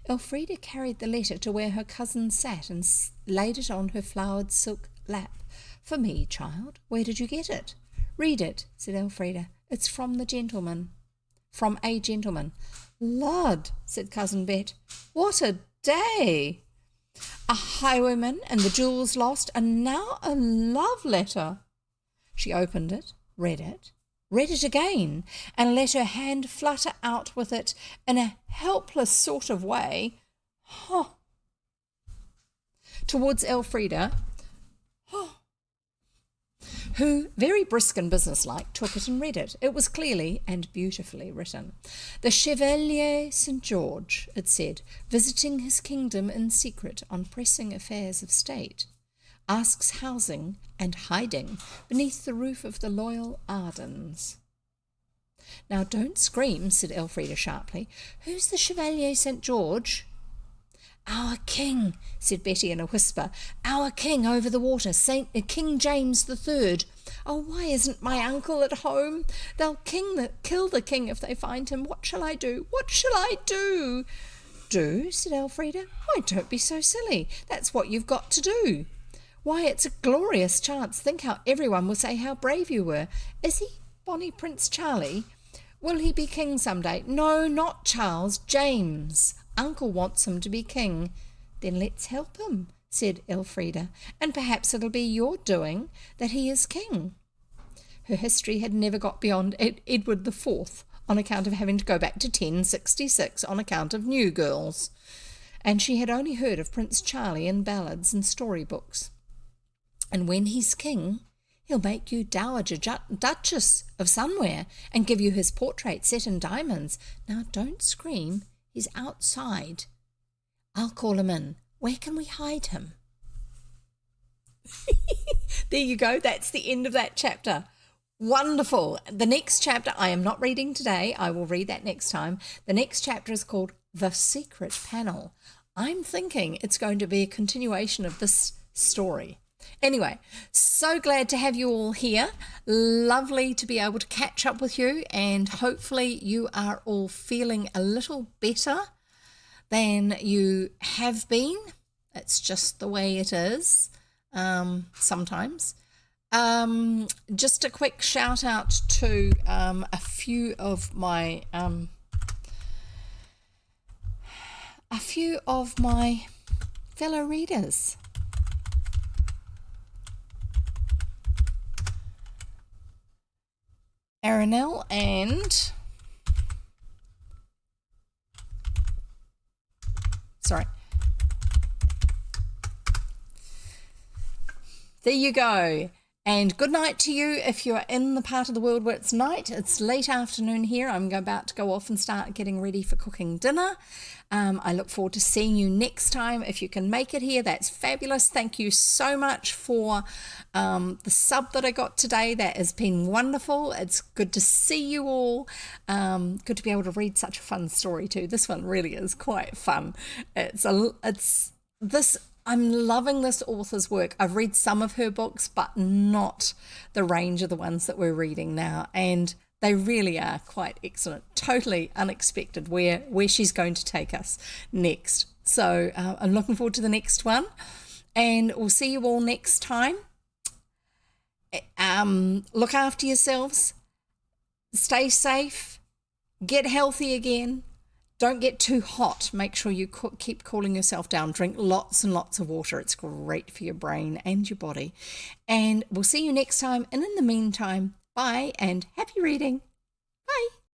Elfrida carried the letter to where her cousin sat and laid it on her flowered silk lap. "For me, child. Where did you get it?" "Read it," said Elfrida. "It's from the gentleman." "From a gentleman." "Lud," said Cousin Bet. "What a day! A highwayman and the jewels lost, and now a love letter." She opened it, read it again, and let her hand flutter out with it in a helpless sort of way towards Elfrida. who, very brisk and businesslike, took it and read it. It was clearly and beautifully written. The Chevalier St. George, it said, visiting his kingdom in secret on pressing affairs of state, asks housing and hiding beneath the roof of the loyal Ardens. Now don't scream, said Elfrida sharply. Who's the Chevalier St. George? Our king, said Betty in a whisper. Our king over the water, King James the Third. Oh, why isn't my uncle at home? They'll kill the king if they find him. What shall I do? What shall I do? Do, said Elfrida. Why, don't be so silly. That's what you've got to do. Why, it's a glorious chance. Think how everyone will say how brave you were. Is he Bonnie Prince Charlie? Will he be king some day? No, not Charles, James. Uncle wants him to be king. Then let's help him, said Elfrida, and perhaps it'll be your doing that he is king. Her history had never got beyond Edward IV on account of having to go back to 1066 on account of new girls, and she had only heard of Prince Charlie in ballads and storybooks. And when he's king, he'll make you Dowager Duchess of somewhere and give you his portrait set in diamonds. Now don't scream. He's outside. I'll call him in. Where can we hide him? There you go. That's the end of that chapter. Wonderful. The next chapter I am not reading today. I will read that next time. The next chapter is called The Secret Panel. I'm thinking it's going to be a continuation of this story. Anyway, so glad to have you all here. Lovely to be able to catch up with you, and hopefully you are all feeling a little better than you have been. It's just the way it is sometimes. Just a quick shout out to a few of my fellow readers. Aranel and there you go. And good night to you if you're in the part of the world where it's night. It's late afternoon here. I'm about to go off and start getting ready for cooking dinner. I look forward to seeing you next time. If you can make it here, that's fabulous. Thank you so much for the sub that I got today. That has been wonderful. It's good to see you all. Good to be able to read such a fun story too. This one really is quite fun. I'm loving this author's work. I've read some of her books, but not the range of the ones that we're reading now. And they really are quite excellent. Totally unexpected where she's going to take us next. So I'm looking forward to the next one. And we'll see you all next time. Look after yourselves. Stay safe. Get healthy again. Don't get too hot. Make sure you keep cooling yourself down. Drink lots and lots of water. It's great for your brain and your body. And we'll see you next time. And in the meantime, bye and happy reading. Bye.